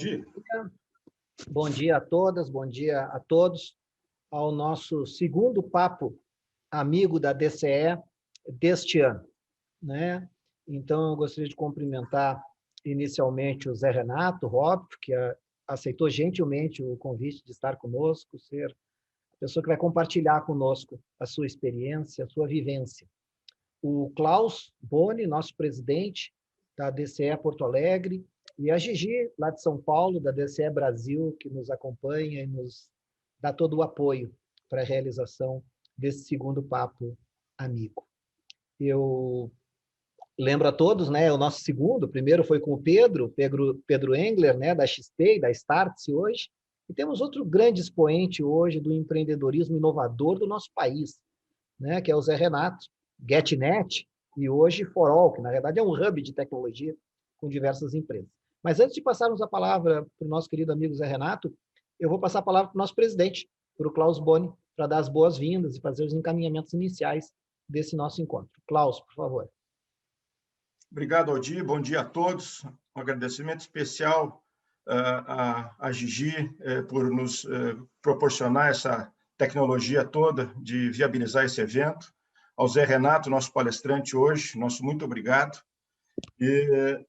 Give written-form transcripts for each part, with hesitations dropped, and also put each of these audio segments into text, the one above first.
dia. Bom dia a todas, bom dia a todos, ao nosso segundo papo amigo da DCE deste ano, né? Então, eu gostaria de cumprimentar inicialmente o Zé Renato Hopp, que aceitou gentilmente o convite de estar conosco, ser a pessoa que vai compartilhar conosco a sua experiência, a sua vivência. O Klaus Boni, nosso presidente da DCE Porto Alegre, e a Gigi, lá de São Paulo, da DCE Brasil, que nos acompanha e nos dá todo o apoio para a realização desse segundo papo amigo. Eu lembro a todos, né, o nosso segundo, o primeiro foi com o Pedro Engler, né, da XP e da Startse hoje, e temos outro grande expoente hoje do empreendedorismo inovador do nosso país, né, que é o Zé Renato, GetNet, e hoje Forol, que na verdade é um hub de tecnologia com diversas empresas. Mas antes de passarmos a palavra para o nosso querido amigo Zé Renato, eu vou passar a palavra para o nosso presidente, para o Klaus Boni, para dar as boas-vindas e fazer os encaminhamentos iniciais desse nosso encontro. Klaus, por favor. Obrigado, Aldir. Bom dia a todos. Um agradecimento especial à Gigi por nos proporcionar essa tecnologia toda de viabilizar esse evento. Ao Zé Renato, nosso palestrante hoje, nosso muito obrigado. E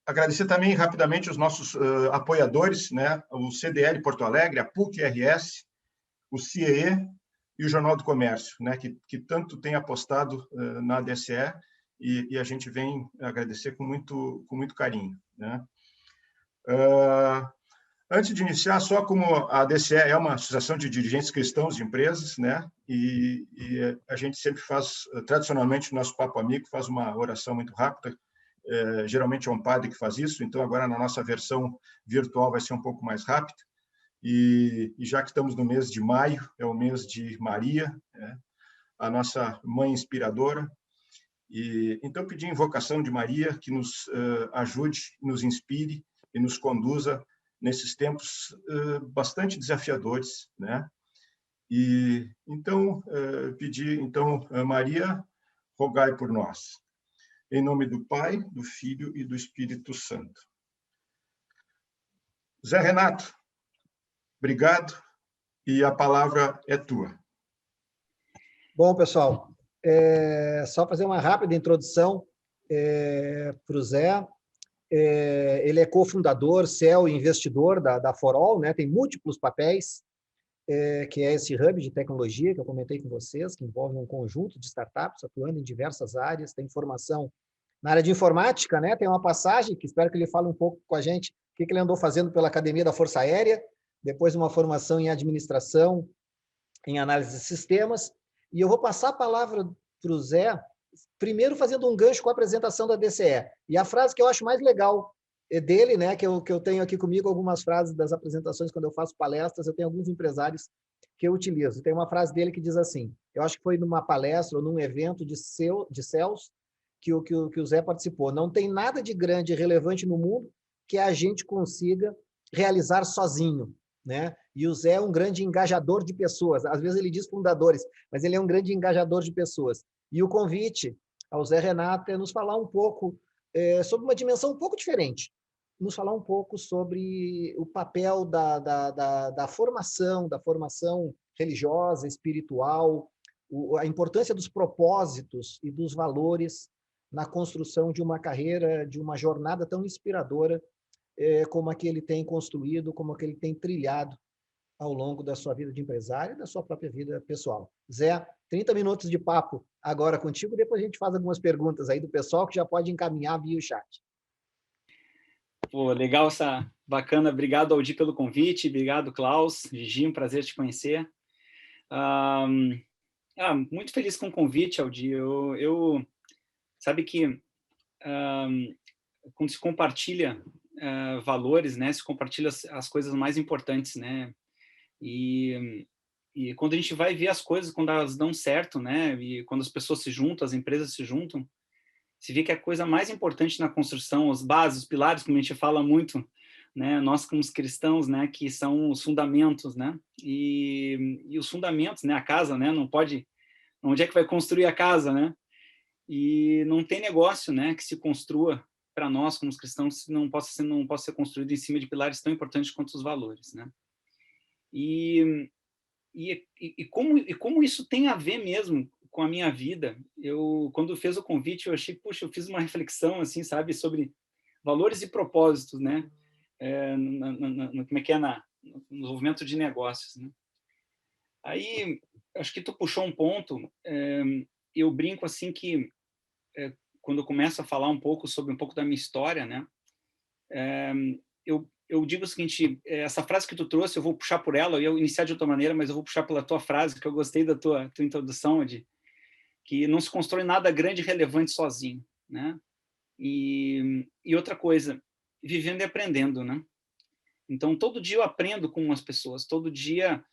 agradecer também rapidamente os nossos apoiadores, né? O CDL Porto Alegre, a PUC-RS, o CIEE e o Jornal do Comércio, né? que tanto tem apostado na DCE e a gente vem agradecer com muito carinho, né? Antes de iniciar, só como a DCE é uma associação de dirigentes cristãos de empresas, né? E a gente sempre faz, tradicionalmente, o nosso Papo Amigo faz uma oração muito rápida. Geralmente é um padre que faz isso, então agora na nossa versão virtual vai ser um pouco mais rápido. E já que estamos no mês de maio, é o mês de Maria, né? A nossa mãe inspiradora. E então pedir a invocação de Maria que nos ajude, nos inspire e nos conduza nesses tempos bastante desafiadores, né? E então pedir Maria, rogai por nós. Em nome do Pai, do Filho e do Espírito Santo. Zé Renato, obrigado e a palavra é tua. Bom, pessoal, só fazer uma rápida introdução para o Zé. Ele é cofundador, CEO e investidor da Forol, né? Tem múltiplos papéis, que é esse hub de tecnologia que eu comentei com vocês, que envolve um conjunto de startups atuando em diversas áreas, tem formação na área de informática, né? Tem uma passagem que espero que ele fale um pouco com a gente, o que ele andou fazendo pela Academia da Força Aérea, depois uma formação em administração, em análise de sistemas, e eu vou passar a palavra para o Zé, primeiro fazendo um gancho com a apresentação da DCE. E a frase que eu acho mais legal dele, né, que eu tenho aqui comigo algumas frases das apresentações, quando eu faço palestras, eu tenho alguns empresários que eu utilizo. Tem uma frase dele que diz assim, eu acho que foi numa palestra ou num evento de CEOs que o Zé participou. Não tem nada de grande e relevante no mundo que a gente consiga realizar sozinho, né? E o Zé é um grande engajador de pessoas. Às vezes ele diz fundadores, mas ele é um grande engajador de pessoas. E o convite ao Zé Renato é nos falar um pouco sobre uma dimensão um pouco diferente, nos falar um pouco sobre o papel da formação religiosa, espiritual, a importância dos propósitos e dos valores na construção de uma carreira, de uma jornada tão inspiradora como a que ele tem construído, como a que ele tem trilhado ao longo da sua vida de empresário e da sua própria vida pessoal. Zé, 30 minutos de papo agora contigo, depois a gente faz algumas perguntas aí do pessoal que já pode encaminhar via o chat. Pô, legal, bacana. Obrigado, Aldir, pelo convite. Obrigado, Klaus. Gigi, um prazer te conhecer. Muito feliz com o convite, Aldir. Sabe que quando se compartilha valores, né, se compartilha as coisas mais importantes, né, e quando a gente vai ver as coisas, quando elas dão certo, né, e quando as pessoas se juntam, as empresas se juntam, se vê que a coisa mais importante na construção, as bases, os pilares, como a gente fala muito, né, nós como cristãos, né, que são os fundamentos, né, e os fundamentos, né, a casa, né, não pode, onde é que vai construir a casa, né, e não tem negócio, né, que se construa para nós, como os cristãos, não possa ser construído em cima de pilares tão importantes quanto os valores, né? E como isso tem a ver mesmo com a minha vida. Quando fez o convite, eu achei, puxa, eu fiz uma reflexão, assim, sabe, sobre valores e propósitos, né? Como é que é no desenvolvimento de negócios, né? Aí, acho que tu puxou um ponto, eu brinco assim que, quando eu começo a falar um pouco sobre um pouco da minha história, né? Eu digo o seguinte, essa frase que tu trouxe, eu vou puxar por ela, eu ia iniciar de outra maneira, mas eu vou puxar pela tua frase, que eu gostei da tua introdução, de que não se constrói nada grande e relevante sozinho, né? E outra coisa, vivendo e aprendendo, né? Então, todo dia eu aprendo com umas pessoas, todo dia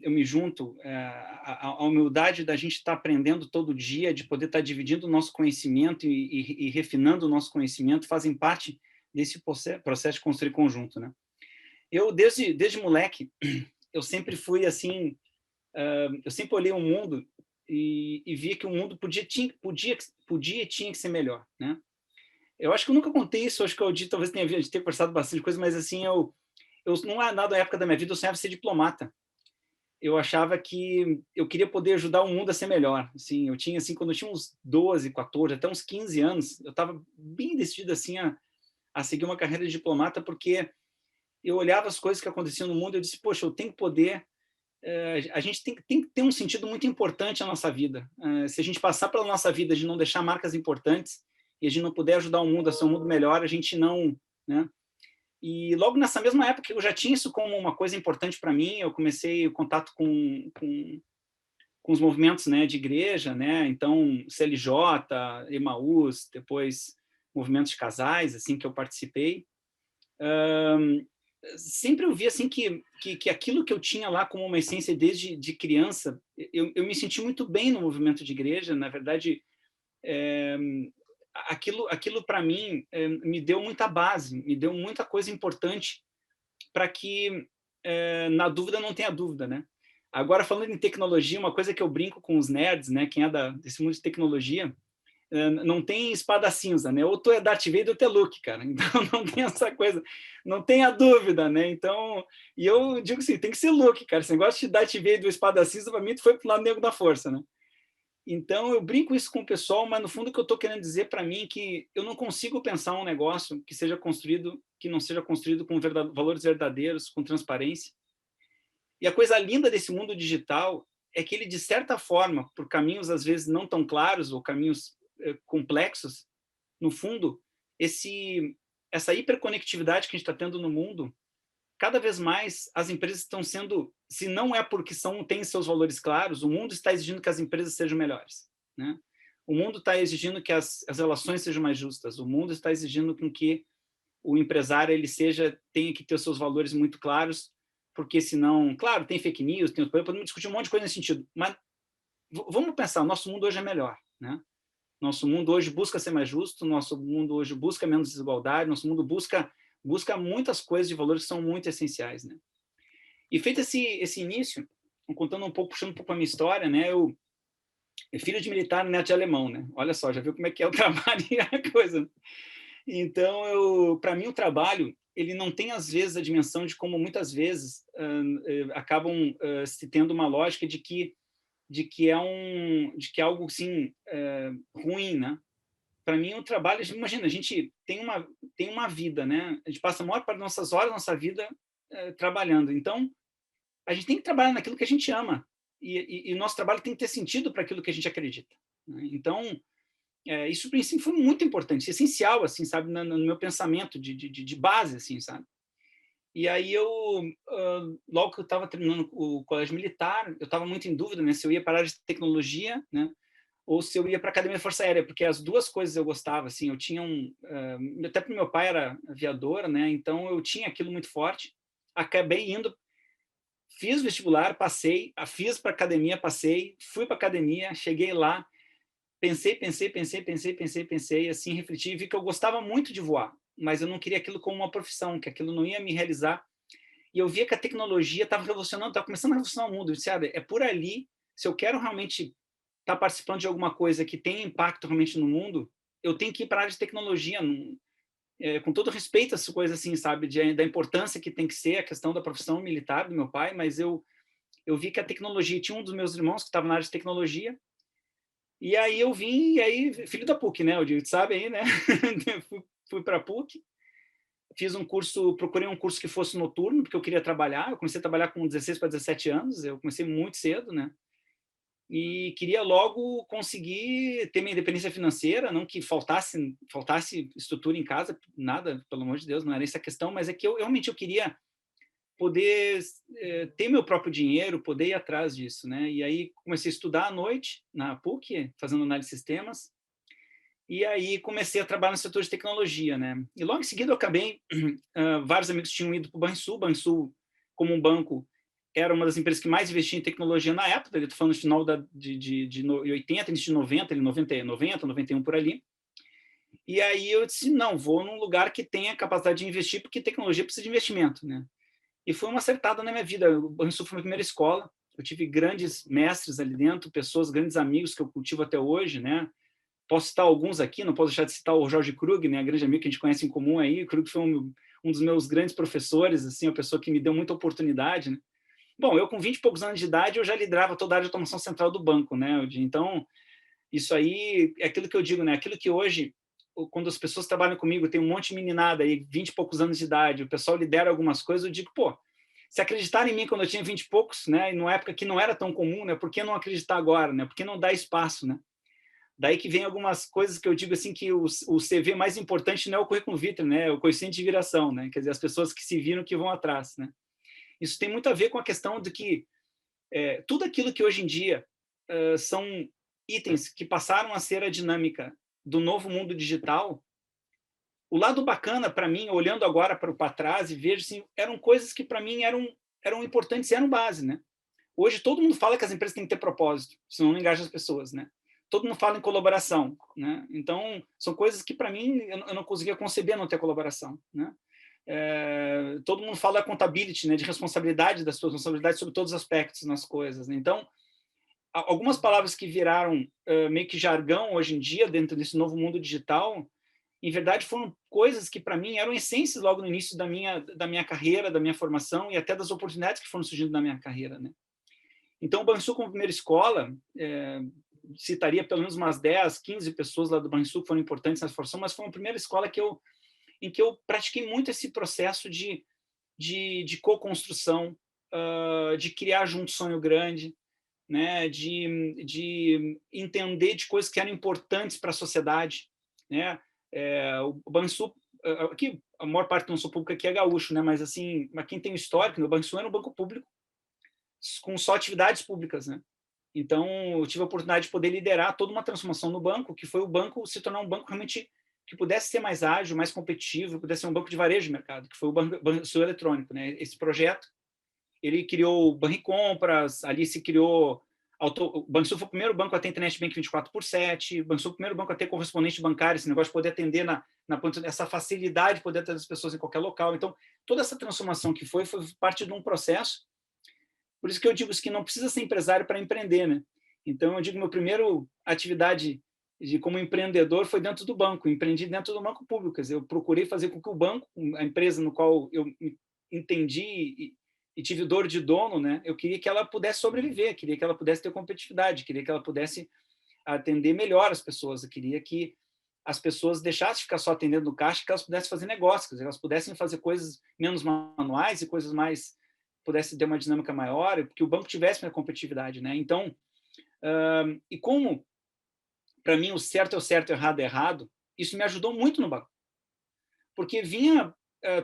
eu me junto, a humildade da gente estar aprendendo todo dia, de poder estar dividindo o nosso conhecimento e refinando o nosso conhecimento, fazem parte desse processo de construir conjunto, né? Eu, desde moleque, eu sempre fui assim, eu sempre olhei o mundo e via que o mundo podia e tinha que ser melhor, né? Eu acho que eu nunca contei isso, acho que o Di talvez tenha conversado bastante coisa, mas assim, eu não há nada da época da minha vida, eu sonhava ser diplomata. Eu achava que eu queria poder ajudar o mundo a ser melhor. Assim, eu tinha, assim, quando eu tinha uns 12, 14, até uns 15 anos, eu estava bem decidido assim a seguir uma carreira de diplomata, porque eu olhava as coisas que aconteciam no mundo e eu disse, poxa, eu tenho que poder... a gente tem que ter um sentido muito importante na nossa vida. Se a gente passar pela nossa vida de não deixar marcas importantes e a gente não puder ajudar o mundo a ser um mundo melhor, a gente não... né? E logo nessa mesma época eu já tinha isso como uma coisa importante para mim, eu comecei o contato com os movimentos, né, de igreja, né? Então, CLJ, Emaús, depois movimentos de casais, assim, que eu participei. Sempre eu vi assim que aquilo que eu tinha lá como uma essência desde de criança, eu me senti muito bem no movimento de igreja. Na verdade, aquilo para mim me deu muita base, me deu muita coisa importante para que na dúvida não tenha dúvida, né? Agora, falando em tecnologia, uma coisa que eu brinco com os nerds, né, quem é desse mundo de tecnologia, não tem espada cinza, né? Ou tu é Darth Vader ou tu é Luke, cara. Então não tem essa coisa, não tenha dúvida, né? Então, e eu digo assim, tem que ser Luke, cara. Esse negócio de Darth Vader ou espada cinza, para mim, tu foi pro lado negro da força, né? Então, eu brinco isso com o pessoal, mas no fundo o que eu estou querendo dizer para mim é que eu não consigo pensar um negócio que seja construído, que não seja construído com valores verdadeiros, com transparência. E a coisa linda desse mundo digital é que ele, de certa forma, por caminhos às vezes não tão claros ou caminhos complexos, no fundo, essa hiperconectividade que a gente está tendo no mundo, cada vez mais as empresas estão sendo, se não é porque têm seus valores claros, o mundo está exigindo que as empresas sejam melhores, né? O mundo está exigindo que as relações sejam mais justas, o mundo está exigindo que o empresário tenha que ter os seus valores muito claros, porque senão, claro, tem fake news, podemos discutir um monte de coisa nesse sentido, mas vamos pensar, o nosso mundo hoje é melhor, né? Nosso mundo hoje busca ser mais justo, nosso mundo hoje busca menos desigualdade, nosso mundo busca muitas coisas de valores que são muito essenciais, né? E feito esse início, contando um pouco, puxando um pouco a minha história, né? Eu filho de militar, neto de alemão, né? Olha só, já viu como é que é o trabalho e a coisa. Então, para mim, o trabalho, ele não tem, às vezes, a dimensão de como, muitas vezes, acabam se tendo uma lógica de que é algo, assim, ruim, né? Para mim, o trabalho, imagina, a gente tem uma vida, né? A gente passa a maior parte das nossas horas da nossa vida trabalhando. Então, a gente tem que trabalhar naquilo que a gente ama. E o nosso trabalho tem que ter sentido para aquilo que a gente acredita, né? Então, isso, para mim, foi muito importante, essencial, assim, sabe, no meu pensamento de base, assim, sabe? E aí logo que eu estava terminando o colégio militar, eu estava muito em dúvida, né, se eu ia para a área de tecnologia, né, ou se eu ia para a Academia da Força Aérea, porque as duas coisas eu gostava, assim, eu tinha até porque meu pai era aviador, né, então eu tinha aquilo muito forte, acabei indo, fiz vestibular, passei, fiz para a academia, passei, fui para a academia, cheguei lá, pensei, assim, refleti e vi que eu gostava muito de voar, mas eu não queria aquilo como uma profissão, que aquilo não ia me realizar. E eu via que a tecnologia estava revolucionando, estava começando a revolucionar o mundo. Eu disse, é por ali, se eu quero realmente estar participando de alguma coisa que tenha impacto realmente no mundo, eu tenho que ir para a área de tecnologia, com todo respeito a essa coisa assim, sabe, da importância que tem que ser a questão da profissão militar do meu pai, mas eu vi que a tecnologia, tinha um dos meus irmãos que estava na área de tecnologia, e aí eu vim, e aí, filho da PUC, né, o Diego sabe aí, né, fui para a PUC, fiz um curso, procurei um curso que fosse noturno, porque eu queria trabalhar, eu comecei a trabalhar com 16 para 17 anos, eu comecei muito cedo, né, e queria logo conseguir ter minha independência financeira, não que faltasse estrutura em casa, nada, pelo amor de Deus, não era essa a questão, mas é que eu realmente queria poder ter meu próprio dinheiro, poder ir atrás disso, né? E aí comecei a estudar à noite na PUC, fazendo análise de sistemas, e aí comecei a trabalhar no setor de tecnologia, né? E logo em seguida eu acabei, vários amigos tinham ido para o Banrisul, como um banco, era uma das empresas que mais investia em tecnologia na época, eu estou falando no final de 80, início de 90, 91 por ali. E aí eu disse, não, vou num lugar que tenha capacidade de investir, porque tecnologia precisa de investimento, né? E foi uma acertada na minha vida. O Banrisul foi a minha primeira escola, eu tive grandes mestres ali dentro, pessoas, grandes amigos que eu cultivo até hoje, né? Posso citar alguns aqui, não posso deixar de citar o Jorge Krug, né, grande amigo que a gente conhece em comum aí. O Krug foi um dos meus grandes professores, assim, uma pessoa que me deu muita oportunidade, né? Bom, eu com 20 e poucos anos de idade, eu já liderava toda a área de automação central do banco, né? Então, isso aí é aquilo que eu digo, né? Aquilo que hoje, quando as pessoas trabalham comigo, tem um monte de meninada aí, 20 e poucos anos de idade, o pessoal lidera algumas coisas, eu digo, pô, se acreditaram em mim quando eu tinha 20 e poucos, né? E numa época que não era tão comum, né? Por que não acreditar agora, né? Por que não dar espaço, né? Daí que vem algumas coisas que eu digo assim, que o CV mais importante não é o currículo vitae, né? É o coeficiente de viração, né? Quer dizer, as pessoas que se viram que vão atrás, né? Isso tem muito a ver com a questão de que tudo aquilo que hoje em dia são itens que passaram a ser a dinâmica do novo mundo digital, o lado bacana para mim, olhando agora para trás e vejo assim, eram coisas que para mim eram importantes e eram base, né? Hoje todo mundo fala que as empresas têm que ter propósito, senão não engaja as pessoas, né? Todo mundo fala em colaboração, né? Então são coisas que para mim eu não conseguia conceber não ter colaboração, né? Todo mundo fala accountability, né? De responsabilidade das suas responsabilidades sobre todos os aspectos nas coisas, né? Então algumas palavras que viraram meio que jargão hoje em dia dentro desse novo mundo digital, em verdade foram coisas que para mim eram essências logo no início da minha carreira, da minha formação e até das oportunidades que foram surgindo na minha carreira, né? Então, o Banrisul, como primeira escola, citaria pelo menos umas 10, 15 pessoas lá do Banrisul que foram importantes nessa formação, mas foi a primeira escola em que eu pratiquei muito esse processo de co-construção, de criar junto sonho grande, né, de entender de coisas que eram importantes para a sociedade, né? O Banrisul, aqui a maior parte do nosso público aqui é gaúcho, né? Mas assim, quem tem histórico, o Banrisul era um banco público com só atividades públicas, né? Então, eu tive a oportunidade de poder liderar toda uma transformação no banco, que foi o banco se tornar um banco realmente que pudesse ser mais ágil, mais competitivo, pudesse ser um banco de varejo de mercado, que foi o Banrisul Eletrônico, né? Esse projeto, ele criou o Banricompras, ali se criou o Banrisul foi o primeiro banco a ter internet bank 24/7, o Banrisul foi o primeiro banco a ter correspondente bancário, esse negócio de poder atender essa facilidade de poder atender as pessoas em qualquer local. Então, toda essa transformação que foi parte de um processo. Por isso que eu digo que não precisa ser empresário para empreender, né? Então, eu digo que minha primeira atividade como empreendedor foi dentro do banco, empreendi dentro do banco público. Quer dizer, eu procurei fazer com que o banco, a empresa no qual eu entendi e tive dor de dono, né? Eu queria que ela pudesse sobreviver, queria que ela pudesse ter competitividade, queria que ela pudesse atender melhor as pessoas, eu queria que as pessoas deixassem de ficar só atendendo no caixa, que elas pudessem fazer negócios, que elas pudessem fazer coisas menos manuais e coisas mais pudesse ter uma dinâmica maior, porque o banco tivesse uma competitividade, né? Então, e como para mim o certo é o certo, o errado é errado, isso me ajudou muito no banco, porque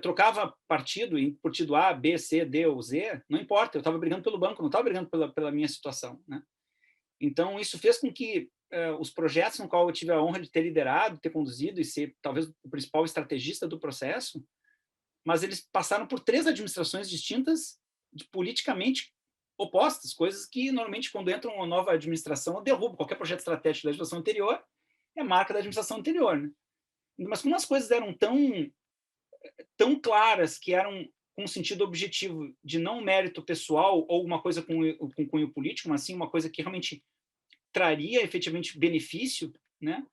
trocava partido em partido A, B, C, D ou Z, não importa, eu estava brigando pelo banco, não estava brigando pela minha situação, né? Então isso fez com que os projetos no qual eu tive a honra de ter liderado, ter conduzido e ser talvez o principal estrategista do processo, mas eles passaram por 3 administrações distintas, politicamente opostas, coisas que normalmente quando entra uma nova administração derruba qualquer projeto estratégico da administração anterior, é a marca da administração anterior, né? Mas como as coisas eram tão claras, que eram com um sentido objetivo de não mérito pessoal ou uma coisa com cunho político, mas sim uma coisa que realmente traria efetivamente benefício, né?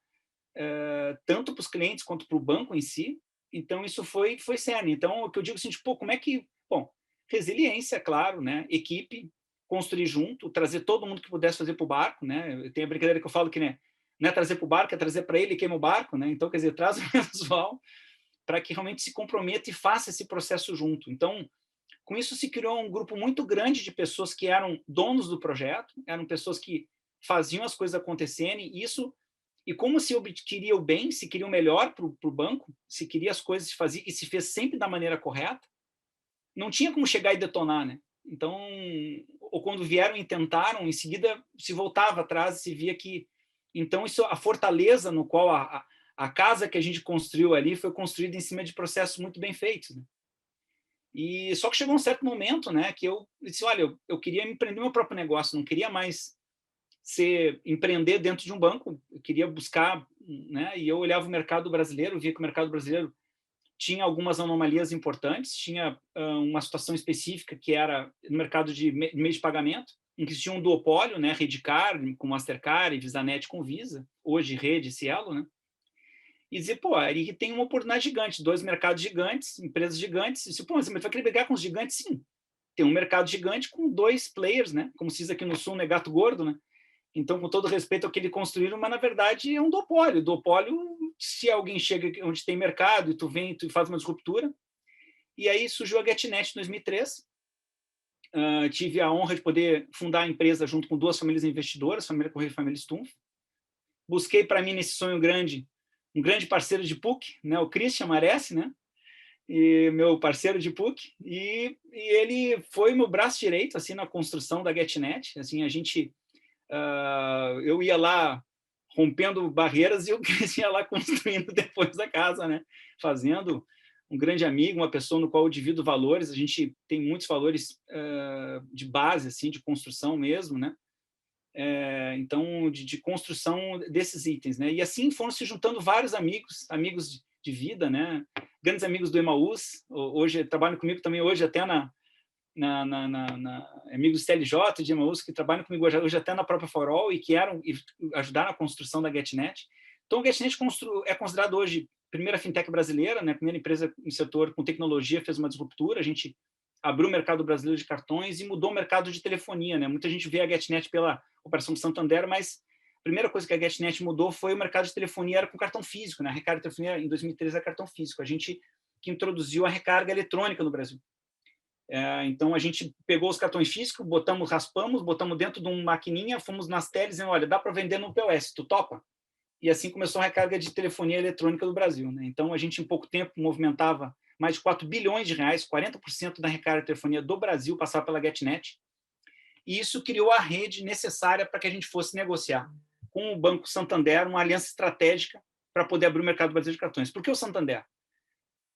tanto para os clientes quanto para o banco em si. Então, isso foi cerne. Então, o que eu digo assim, tipo, como é que... Bom, resiliência, claro, né? Equipe, construir junto, trazer todo mundo que pudesse fazer para o barco, né? Tem a brincadeira que eu falo que, né, não é trazer para o barco, é trazer para ele e queima o barco, né? Então, quer dizer, traz o pessoal para que realmente se comprometa e faça esse processo junto. Então, com isso se criou um grupo muito grande de pessoas que eram donos do projeto, eram pessoas que faziam as coisas acontecerem, e como se queria o bem, se queria o melhor para o banco, se queria as coisas se fazer e se fez sempre da maneira correta, não tinha como chegar e detonar, né? Então, ou quando vieram e tentaram, em seguida se voltava atrás e se via que... Então, isso, a fortaleza no qual a casa que a gente construiu ali foi construída em cima de processos muito bem feitos, né? E só que chegou um certo momento, né, que eu disse, olha, eu queria empreender meu próprio negócio, não queria mais empreender dentro de um banco, eu queria buscar, né, e eu olhava o mercado brasileiro, via que o mercado brasileiro tinha algumas anomalias importantes, tinha uma situação específica que era no mercado de meio de pagamento, em que existia um duopólio, né, Redcard com Mastercard e VisaNet com Visa, hoje Rede e Cielo, né, e dizer, pô, aí tem uma oportunidade gigante, 2 mercados gigantes, empresas gigantes, e disse, pô, você vai querer brigar com os gigantes? Sim, tem um mercado gigante com 2 players, né, como se diz aqui no Sul, né, gato gordo, né, então, com todo respeito ao que eles construíram, mas na verdade é um duopólio. Duopólio, se alguém chega onde tem mercado e tu vem e tu faz uma disruptura. E aí surgiu a GetNet em 2003. Tive a honra de poder fundar a empresa junto com 2 famílias investidoras, família Correia e família Stumpf. Busquei para mim nesse sonho grande um grande parceiro de PUC, né, o Christian Maresi, né, e meu parceiro de PUC, e ele foi meu braço direito assim na construção da GetNet. Assim, a gente eu ia lá rompendo barreiras e o Christian ia lá construindo depois a casa, né? Fazendo um grande amigo, uma pessoa no qual eu divido valores. A gente tem muitos valores de base, assim, de construção mesmo, né? Então, de construção desses itens, né? E assim foram se juntando vários amigos de vida, né? Grandes amigos do Emaús, hoje trabalham comigo também, hoje até amigos do CLJ, de Emaús, que trabalham comigo hoje até na própria Forol e que ajudaram na construção da GetNet. Então, a GetNet é considerado hoje a primeira fintech brasileira, né? A primeira empresa no setor com tecnologia, fez uma disruptura. A gente abriu o mercado brasileiro de cartões e mudou o mercado de telefonia, né? Muita gente vê a GetNet pela operação do Santander, mas a primeira coisa que a GetNet mudou foi o mercado de telefonia, era com cartão físico, né? A recarga de telefonia em 2013 era cartão físico. A gente que introduziu a recarga eletrônica no Brasil. Então, a gente pegou os cartões físicos, raspamos, botamos dentro de uma maquininha, fomos nas teles dizendo, olha, dá para vender no POS, tu topa? E assim começou a recarga de telefonia eletrônica do Brasil, né? Então, a gente, em pouco tempo, movimentava mais de 4 bilhões de reais, 40% da recarga de telefonia do Brasil passava pela GetNet. E isso criou a rede necessária para que a gente fosse negociar com o Banco Santander, uma aliança estratégica para poder abrir o mercado brasileiro de cartões. Por que o Santander?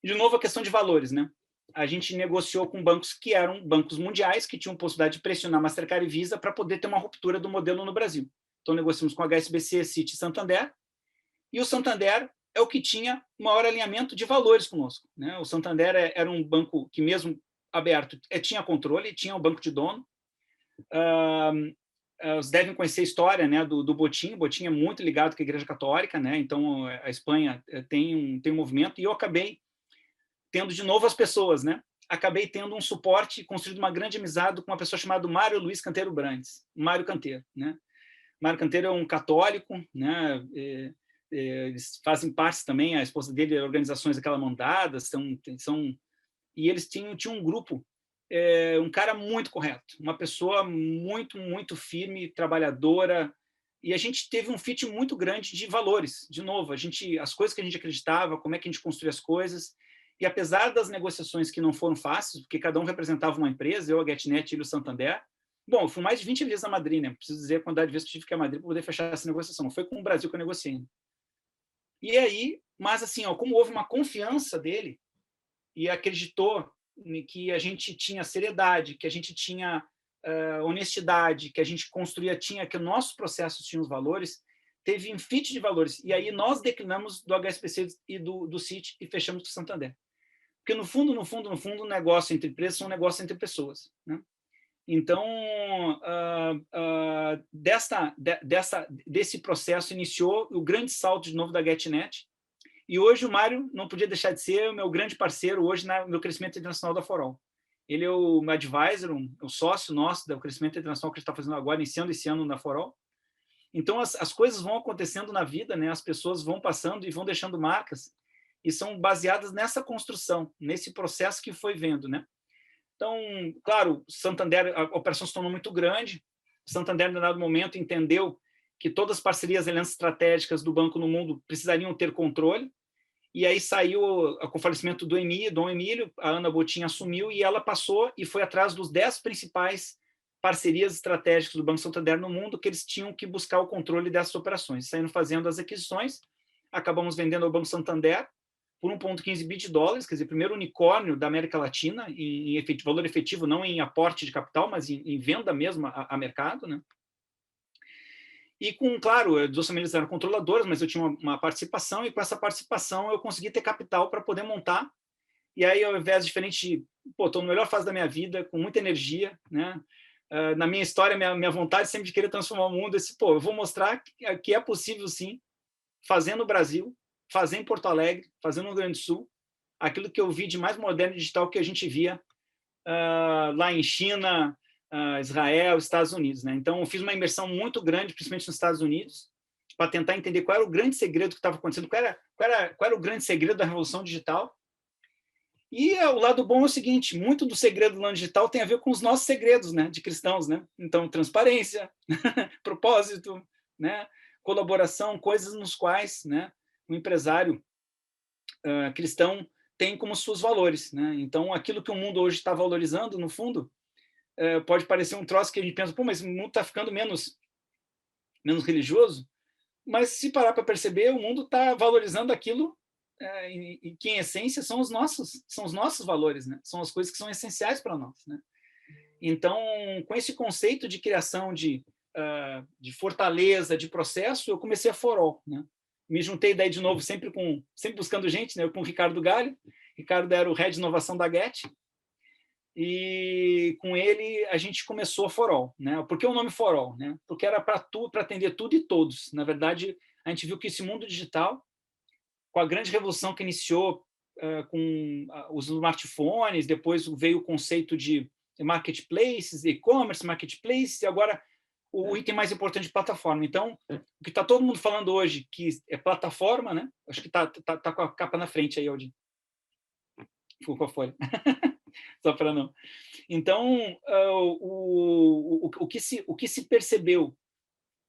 De novo, a questão de valores, né? A gente negociou com bancos que eram bancos mundiais, que tinham possibilidade de pressionar Mastercard e Visa para poder ter uma ruptura do modelo no Brasil. Então, negociamos com a HSBC, Citi e Santander, e o Santander é o que tinha maior alinhamento de valores conosco, né? O Santander era um banco que, mesmo aberto, tinha controle, tinha um banco de dono. Vocês devem conhecer a história, né, do Botín. O Botín é muito ligado com a Igreja Católica, né? Então, a Espanha tem um movimento, e eu acabei tendo de novo as pessoas, né? Acabei tendo um suporte, construído uma grande amizade com uma pessoa chamada Mário Luiz Canteiro Brandes, Mário Canteiro, né? Mário Canteiro é um católico, né? Eles fazem parte também, a esposa dele, organizações daquela mandadas, e eles tinham um grupo, um cara muito correto, uma pessoa muito, muito firme, trabalhadora, e a gente teve um fit muito grande de valores. De novo, as coisas que a gente acreditava, como é que a gente construía as coisas. E apesar das negociações que não foram fáceis, porque cada um representava uma empresa, eu, a GetNet e o Santander, bom, eu fui mais de 20 vezes a Madrid, né? Preciso dizer a quantidade de vezes que tive que ir a Madrid para poder fechar essa negociação. Não foi com o Brasil que eu negociei. E aí, mas assim, como houve uma confiança dele e acreditou que a gente tinha seriedade, que a gente tinha honestidade, que a gente que nossos processos tinham os valores, teve um fit de valores. E aí nós declinamos do HSBC e do Citi e fechamos com o Santander. Porque, no fundo, o negócio entre empresas é um negócio entre pessoas, né? Então, desse processo iniciou o grande salto de novo da GetNet. E hoje o Mário não podia deixar de ser o meu grande parceiro hoje no meu crescimento internacional da For All. Ele é o meu advisor, o sócio nosso do crescimento internacional que a gente está fazendo agora, iniciando esse ano na For All. Então, as coisas vão acontecendo na vida, né? As pessoas vão passando e vão deixando marcas e são baseadas nessa construção, nesse processo que foi vendo, né? Então, claro, Santander, a operação se tornou muito grande. Santander, em dado momento, entendeu que todas as parcerias e alianças estratégicas do banco no mundo precisariam ter controle. E aí saiu com o falecimento do Dom Emílio, a Ana Botin assumiu e ela passou e foi atrás dos 10 principais parcerias estratégicas do Banco Santander no mundo que eles tinham que buscar o controle dessas operações. Saíram fazendo as aquisições, acabamos vendendo ao Banco Santander por 1,15 bi de dólares, quer dizer, primeiro unicórnio da América Latina, em valor efetivo, não em aporte de capital, mas em venda mesmo a mercado, né? E claro, as duas famílias eram controladoras, mas eu tinha uma participação, e com essa participação eu consegui ter capital para poder montar. E aí, ao invés de diferente, estou na melhor fase da minha vida, com muita energia, né? Na minha história, minha vontade sempre de querer transformar o mundo, eu vou mostrar que é possível, sim, fazer no Brasil, fazer em Porto Alegre, fazer no Rio Grande do Sul, aquilo que eu vi de mais moderno e digital que a gente via lá em China, Israel, Estados Unidos, né? Então, eu fiz uma imersão muito grande, principalmente nos Estados Unidos, para tentar entender qual era o grande segredo que estava acontecendo, qual era o grande segredo da revolução digital. E o lado bom é o seguinte, muito do segredo do lado digital tem a ver com os nossos segredos, né, de cristãos, né? Então, transparência, propósito, né, colaboração, coisas nos quais, né, o empresário cristão tem como seus valores, né? Então, aquilo que o mundo hoje está valorizando, no fundo, pode parecer um troço que a gente pensa, pô, mas o mundo está ficando menos religioso, mas se parar para perceber, o mundo está valorizando aquilo que, em essência, são os nossos valores, né? São as coisas que são essenciais para nós, né? Então, com esse conceito de criação de fortaleza, de processo, eu comecei a For All, né? Me juntei daí de novo, sempre buscando gente, né? Eu com o Ricardo Galho. Ricardo era o head de inovação da Get. E com ele a gente começou a For All, né? Por que o nome For All, né? Porque era para atender tudo e todos. Na verdade, a gente viu que esse mundo digital, com a grande revolução que iniciou com os smartphones, depois veio o conceito de marketplaces, e-commerce, marketplaces, e agora o item mais importante de plataforma. Então, o que está todo mundo falando hoje, que é plataforma, né? Acho que tá com a capa na frente aí, Aldinho. Ficou com a folha. Só para não. Então, o que se percebeu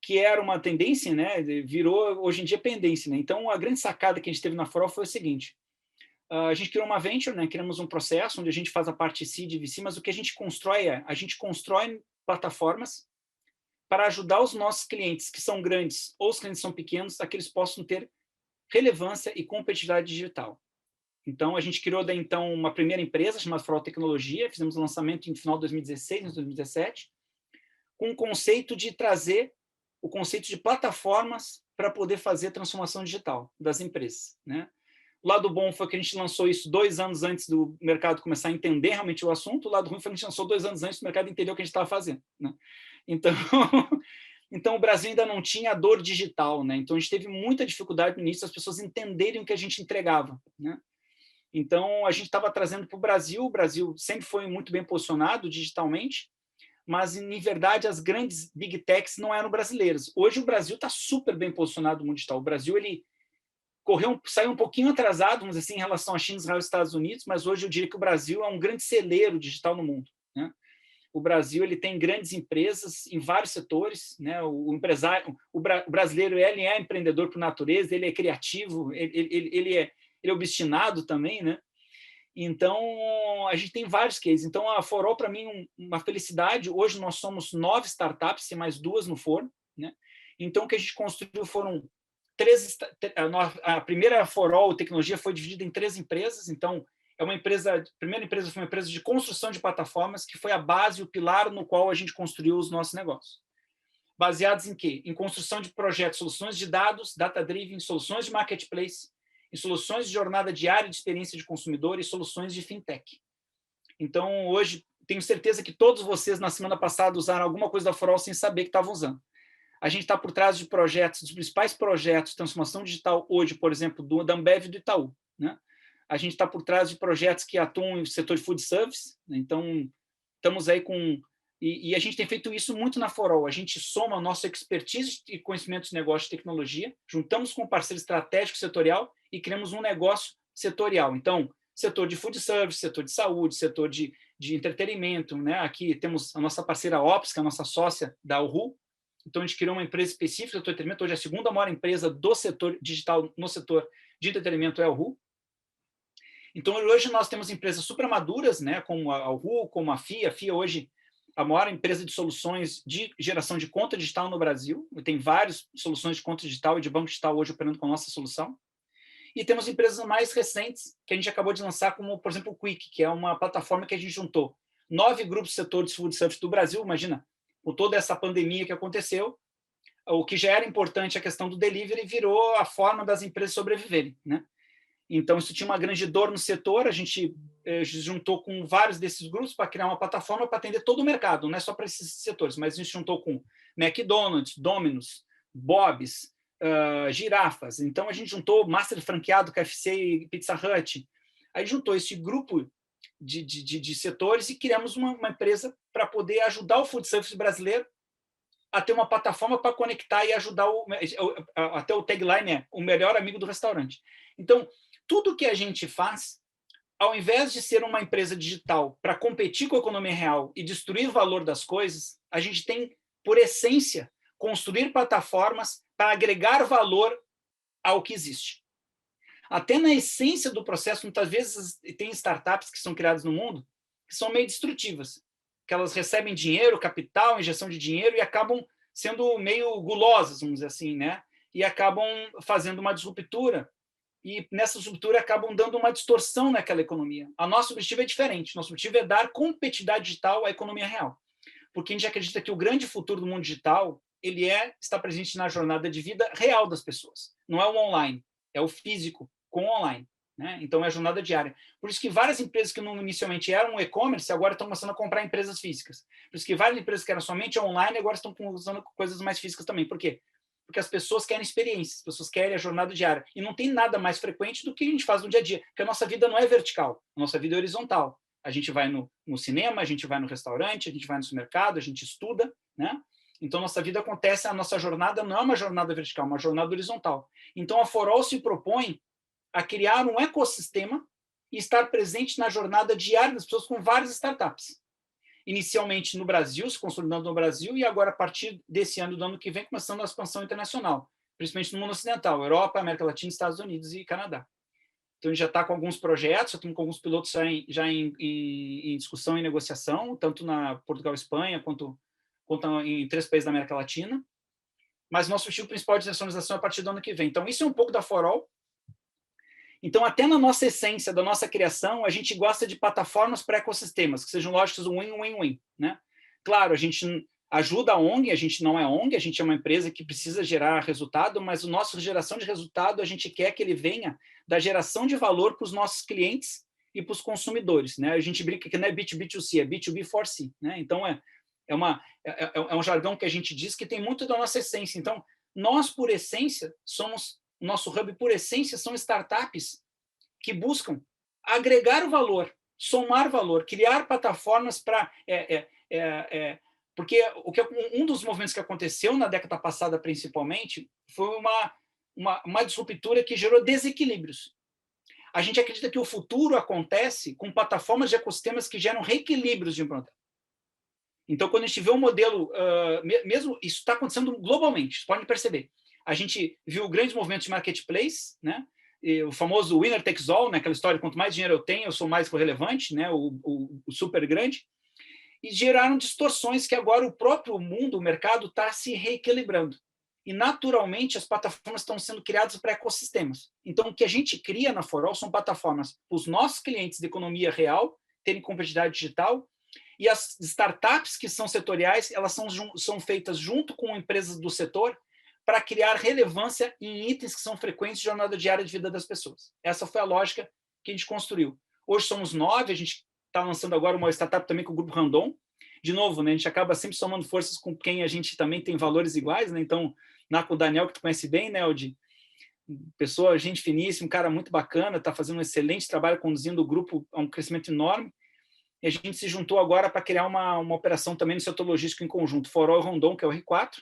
que era uma tendência, né, virou hoje em dia pendência, né? Então, a grande sacada que a gente teve na For All foi o seguinte: a gente criou uma venture, né? Criamos um processo onde a gente faz a parte seed e VC, mas o que a gente constrói plataformas para ajudar os nossos clientes, que são grandes ou os clientes são pequenos, a que eles possam ter relevância e competitividade digital. Então, a gente criou daí, então, uma primeira empresa chamada For All Tecnologia, fizemos o lançamento no final de 2016, em 2017, com o conceito de trazer o conceito de plataformas para poder fazer transformação digital das empresas, né? O lado bom foi que a gente lançou isso 2 anos antes do mercado começar a entender realmente o assunto. O lado ruim foi que a gente lançou 2 anos antes do mercado entender o que a gente estava fazendo, né? Então, o Brasil ainda não tinha a dor digital, né? Então, a gente teve muita dificuldade no início, as pessoas entenderem o que a gente entregava, né? Então, a gente estava trazendo para o Brasil sempre foi muito bem posicionado digitalmente, mas, em verdade, as grandes big techs não eram brasileiras. Hoje, o Brasil está super bem posicionado no mundo digital. O Brasil, ele saiu um pouquinho atrasado, vamos dizer assim, em relação à China, Israel e Estados Unidos, mas hoje eu diria que o Brasil é um grande celeiro digital no mundo, né? O Brasil ele tem grandes empresas em vários setores, né? O brasileiro ele é empreendedor por natureza, ele é criativo, ele é obstinado também, né? Então, a gente tem vários cases. Então, a For All, para mim, uma felicidade. Hoje, nós somos 9 startups, tem mais 2 no forno, né? Então, o que a gente construiu foram 3... A primeira For All Tecnologia foi dividida em 3 empresas. Então, a primeira empresa foi uma empresa de construção de plataformas, que foi a base, o pilar no qual a gente construiu os nossos negócios. Baseados em quê? Em construção de projetos, soluções de dados, data-driven, soluções de marketplace, em soluções de jornada diária de experiência de consumidor e soluções de fintech. Então, hoje, tenho certeza que todos vocês, na semana passada, usaram alguma coisa da For All sem saber que estavam usando. A gente está por trás de projetos, dos principais projetos de transformação digital hoje, por exemplo, da Ambev e do Itaú, né? A gente está por trás de projetos que atuam no setor de food service, né? Então, estamos aí com... E a gente tem feito isso muito na For All. A gente soma a nossa expertise e conhecimento de negócio e tecnologia, juntamos com um parceiro estratégico setorial e criamos um negócio setorial. Então, setor de food service, setor de saúde, setor de entretenimento, né? Aqui temos a nossa parceira Ops, que é a nossa sócia da Uhu. Então, a gente criou uma empresa específica do entretenimento. Hoje, a segunda maior empresa do setor digital no setor de entretenimento é a Uhu. Então, hoje nós temos empresas super maduras, né? Como a Uhu, como a FIA. A FIA hoje a maior empresa de soluções de geração de conta digital no Brasil. Tem várias soluções de conta digital e de banco digital hoje operando com a nossa solução. E temos empresas mais recentes que a gente acabou de lançar, como, por exemplo, o Quick, que é uma plataforma que a gente juntou 9 grupos do setor de food service do Brasil. Imagina, com toda essa pandemia que aconteceu, o que já era importante, a questão do delivery, virou a forma das empresas sobreviverem, né? Então, isso tinha uma grande dor no setor, a gente juntou com vários desses grupos para criar uma plataforma para atender todo o mercado, não é só para esses setores, mas a gente juntou com McDonald's, Domino's, Bob's, Girafas. Então, a gente juntou Master Franqueado, KFC e Pizza Hut. Aí juntou esse grupo de setores e criamos uma empresa para poder ajudar o food service brasileiro a ter uma plataforma para conectar e ajudar até o tagline é o melhor amigo do restaurante. Então, tudo que a gente faz, ao invés de ser uma empresa digital para competir com a economia real e destruir o valor das coisas, a gente tem, por essência, construir plataformas para agregar valor ao que existe. Até na essência do processo, muitas vezes tem startups que são criadas no mundo que são meio destrutivas, que elas recebem dinheiro, capital, injeção de dinheiro e acabam sendo meio gulosas, vamos dizer assim, né? E acabam fazendo uma disruptura e nessa disruptura acabam dando uma distorção naquela economia. A nosso objetivo é diferente. Nosso objetivo é dar competitividade digital à economia real, porque a gente acredita que o grande futuro do mundo digital ele está presente na jornada de vida real das pessoas. Não é o online, é o físico com o online, né? Então, é a jornada diária. Por isso que várias empresas que inicialmente eram e-commerce, agora estão começando a comprar empresas físicas. Por isso que várias empresas que eram somente online, agora estão usando coisas mais físicas também. Por quê? Porque as pessoas querem experiências, as pessoas querem a jornada diária. E não tem nada mais frequente do que a gente faz no dia a dia, porque a nossa vida não é vertical, a nossa vida é horizontal. A gente vai no cinema, a gente vai no restaurante, a gente vai no supermercado, a gente estuda, né? Então, nossa vida acontece, a nossa jornada não é uma jornada vertical, é uma jornada horizontal. Então, a For All se propõe a criar um ecossistema e estar presente na jornada diária das pessoas com várias startups. Inicialmente no Brasil, se consolidando no Brasil, e agora, a partir desse ano, do ano que vem, começando a expansão internacional, principalmente no mundo ocidental, Europa, América Latina, Estados Unidos e Canadá. Então, a gente já está com alguns projetos, já estamos com alguns pilotos já em discussão e negociação, tanto na Portugal e Espanha, quanto em 3 países da América Latina. Mas nosso objetivo principal é de internacionalização a partir do ano que vem. Então, isso é um pouco da For All. Então, até na nossa essência, da nossa criação, a gente gosta de plataformas para ecossistemas, que sejam lógicas win-win-win, né? Claro, a gente ajuda a ONG, a gente não é ONG, a gente é uma empresa que precisa gerar resultado, mas a nossa geração de resultado, a gente quer que ele venha da geração de valor para os nossos clientes e para os consumidores, né? A gente brinca que não é B2B2C, é B2B4C, né? Então, é um jargão que a gente diz que tem muito da nossa essência. Então, nós, por essência, o nosso hub, por essência, são startups que buscam agregar o valor, somar valor, criar plataformas para... porque um dos movimentos que aconteceu na década passada, principalmente, foi uma disruptura que gerou desequilíbrios. A gente acredita que o futuro acontece com plataformas de ecossistemas que geram reequilíbrios de um produto. Então, quando a gente vê um modelo, mesmo isso está acontecendo globalmente, vocês podem perceber. A gente viu grandes movimentos de marketplace, né? E o famoso winner takes all, né? Aquela história, quanto mais dinheiro eu tenho, eu sou mais relevante, né? O super grande. E geraram distorções que agora o próprio mundo, o mercado, está se reequilibrando. E, naturalmente, as plataformas estão sendo criadas para ecossistemas. Então, o que a gente cria na For All são plataformas para os nossos clientes de economia real terem competitividade digital. E as startups que são setoriais, elas são feitas junto com empresas do setor para criar relevância em itens que são frequentes de jornada diária de vida das pessoas. Essa foi a lógica que a gente construiu. Hoje somos 9, a gente está lançando agora uma startup também com o Grupo Randon. De novo, né, a gente acaba sempre somando forças com quem a gente também tem valores iguais, né? Então, com o Daniel, que tu conhece bem, né, Aldi? Pessoa, gente finíssima, um cara muito bacana, está fazendo um excelente trabalho, conduzindo o grupo a um crescimento enorme. E a gente se juntou agora para criar uma operação também no setor logístico em conjunto, Forol e Rondon, que é o R4.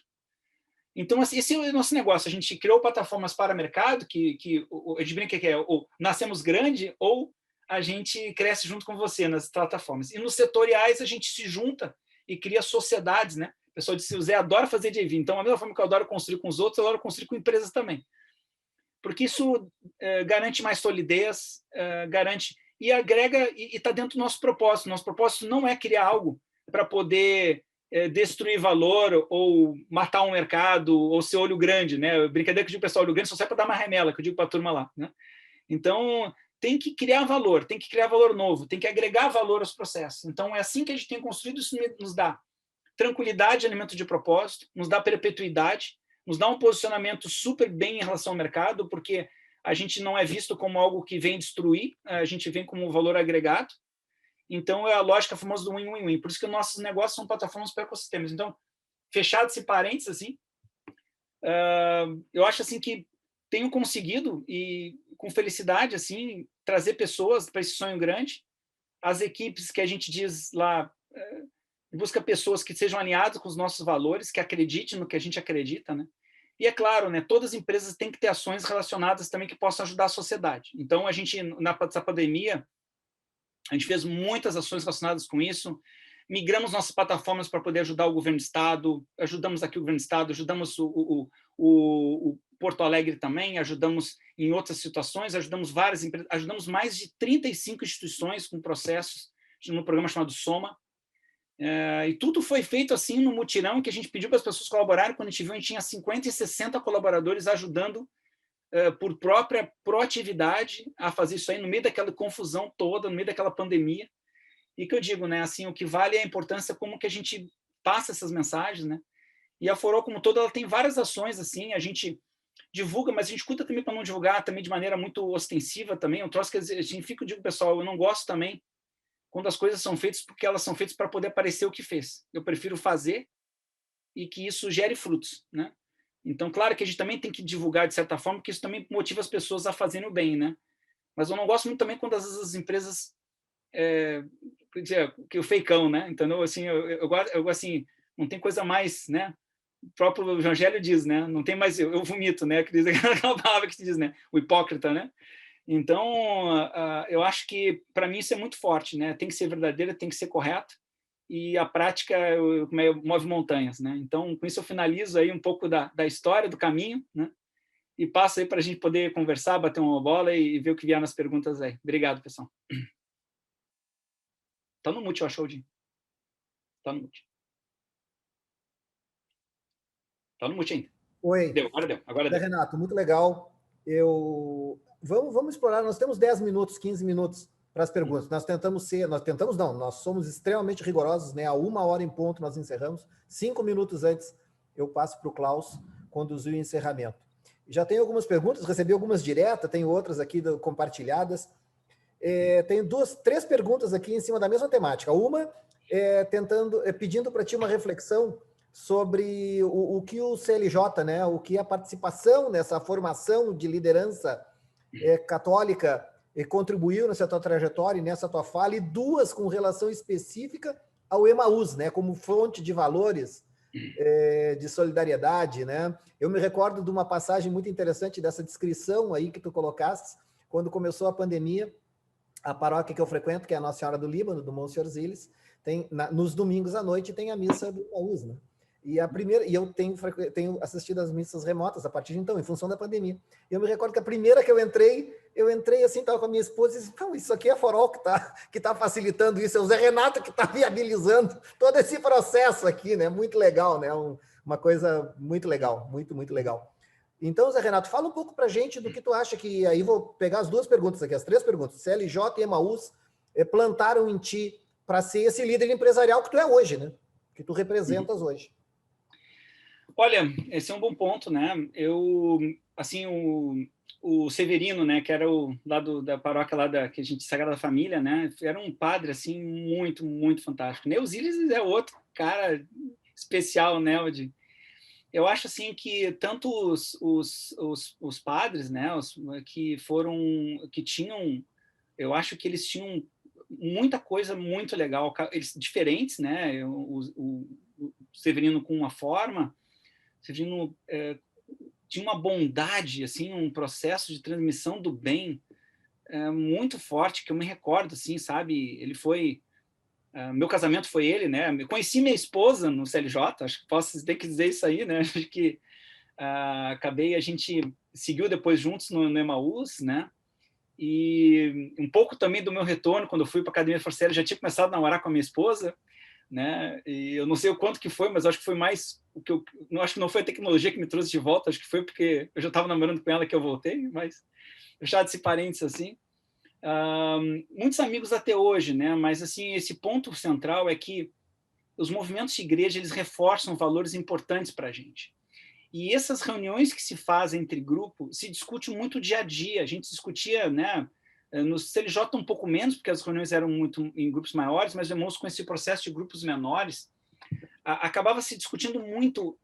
Então, assim, esse é o nosso negócio. A gente criou plataformas para mercado, que a gente brinca que é ou nascemos grande ou a gente cresce junto com você nas plataformas. E nos setoriais a gente se junta e cria sociedades, né? O pessoal disse, o Zé adora fazer JV. Então, a mesma forma que eu adoro construir com os outros, eu adoro construir com empresas também. Porque isso garante mais solidez, garante e agrega e está dentro do nosso propósito. Nosso propósito não é criar algo para poder destruir valor ou matar um mercado ou ser olho grande, né? Brincadeira que eu digo pessoal, olho grande só serve para dar uma remela, que eu digo para a turma lá, né? Então, tem que criar valor novo, tem que agregar valor aos processos. Então, é assim que a gente tem construído, isso nos dá tranquilidade, alimento de propósito, nos dá perpetuidade, nos dá um posicionamento super bem em relação ao mercado, porque a gente não é visto como algo que vem destruir, a gente vem como um valor agregado. Então, é a lógica famosa do win-win-win. Por isso que nossos negócios são plataformas para ecossistemas. Então, fechado esse parênteses, assim, eu acho assim que tenho conseguido, e com felicidade, assim, trazer pessoas para esse sonho grande. As equipes que a gente diz lá, busca pessoas que sejam alinhadas com os nossos valores, que acreditem no que a gente acredita, né? E é claro, né, todas as empresas têm que ter ações relacionadas também que possam ajudar a sociedade. Então, a gente, na pandemia, a gente fez muitas ações relacionadas com isso, migramos nossas plataformas para poder ajudar o governo do Estado, ajudamos aqui o governo do Estado, ajudamos o Porto Alegre também, ajudamos em outras situações, ajudamos várias empresas, ajudamos mais de 35 instituições com processos no programa chamado Soma. E tudo foi feito assim no mutirão que a gente pediu para as pessoas colaborarem. Quando a gente viu, a gente tinha 50 e 60 colaboradores ajudando por própria proatividade a fazer isso aí no meio daquela confusão toda, no meio daquela pandemia. E que eu digo, né, assim, o que vale é a importância como que a gente passa essas mensagens, né? E a Forol como toda, ela tem várias ações assim, a gente divulga, mas a gente cuida também para não divulgar também de maneira muito ostensiva também. Eu troço que a gente fica, eu digo, pessoal, eu não gosto também quando as coisas são feitas porque elas são feitas para poder aparecer o que fez. Eu prefiro fazer e que isso gere frutos, né? Então, claro que a gente também tem que divulgar de certa forma, porque isso também motiva as pessoas a fazerem o bem, né? Mas eu não gosto muito também quando as empresas que o feicão, né? Então, assim, eu assim, não tem coisa mais, né? O próprio Evangelho diz, né? Não tem mais eu vomito, né? Aquela palavra que se diz, né? O hipócrita, né? Então, eu acho que para mim isso é muito forte, né? Tem que ser verdadeira, tem que ser correto, e a prática move montanhas, né? Então, com isso eu finalizo aí um pouco da história, do caminho, né? E passo aí para a gente poder conversar, bater uma bola e ver o que vier nas perguntas aí. Obrigado, pessoal. Tá no mute, eu acho, Odin. Tá no mute. Tá no mute ainda. Oi. Deu, agora deu. Agora deu. Renato, muito legal. Vamos explorar, nós temos 10 minutos, 15 minutos para as perguntas. Nós somos extremamente rigorosos, né? A 1h em ponto nós encerramos. 5 minutos antes eu passo para o Klaus conduzir o encerramento. Já tem algumas perguntas, recebi algumas diretas, tem outras aqui compartilhadas. Tenho 3 perguntas aqui em cima da mesma temática. Uma pedindo para ti uma reflexão sobre o que o CLJ, né, o que a participação nessa formação de liderança católica contribuiu nessa tua trajetória e nessa tua fala, e 2 com relação específica ao Emaús, né, como fonte de valores de solidariedade, né? Eu me recordo de uma passagem muito interessante dessa descrição aí que tu colocaste, quando começou a pandemia, a paróquia que eu frequento, que é a Nossa Senhora do Líbano, do Monsenhor Ziles, nos domingos à noite tem a missa do Emaús, né? E eu tenho assistido às missas remotas a partir de então, em função da pandemia. Eu me recordo que a primeira que eu entrei assim, estava com a minha esposa e disse, não, isso aqui é a Forol que tá facilitando isso, é o Zé Renato que está viabilizando todo esse processo aqui, né? Muito legal, né? Uma coisa muito legal, muito, muito legal. Então, Zé Renato, fala um pouco para a gente do que tu acha que, aí vou pegar as 2 perguntas aqui, as 3 perguntas, CLJ e Emaús plantaram em ti para ser esse líder empresarial que tu é hoje, né? Que tu representas hoje. Olha, esse é um bom ponto, né? Eu, assim, o Severino, né, que era o lá da paróquia lá que a gente Sagrada Família, né, era um padre assim muito, muito fantástico. Neuzilis é outro cara especial, né, eu acho assim que tanto os padres, né, que tinham, eu acho que eles tinham muita coisa muito legal, eles diferentes, né, o Severino com uma forma, Severino tinha uma bondade, assim, um processo de transmissão do bem muito forte, que eu me recordo, assim, sabe? Ele foi... meu casamento foi ele, né? Eu conheci minha esposa no CLJ, acho que posso ter que dizer isso aí, né? Acho que a gente seguiu depois juntos no Emaús, né? E um pouco também do meu retorno, quando eu fui para a Academia Forcelli, já tinha começado a namorar com a minha esposa, né? E eu não sei o quanto que foi, mas acho que foi mais o que eu não acho que não foi a tecnologia que me trouxe de volta, acho que foi porque eu já estava namorando com ela que eu voltei, mas deixar desse parênteses assim. Muitos amigos até hoje, né? Mas assim, esse ponto central é que os movimentos de igreja eles reforçam valores importantes para a gente. E essas reuniões que se fazem entre grupos se discute muito dia a dia. A gente discutia, né? No CLJ um pouco menos, porque as reuniões eram muito em grupos maiores, mas vemos com esse processo de grupos menores, acabava se discutindo muito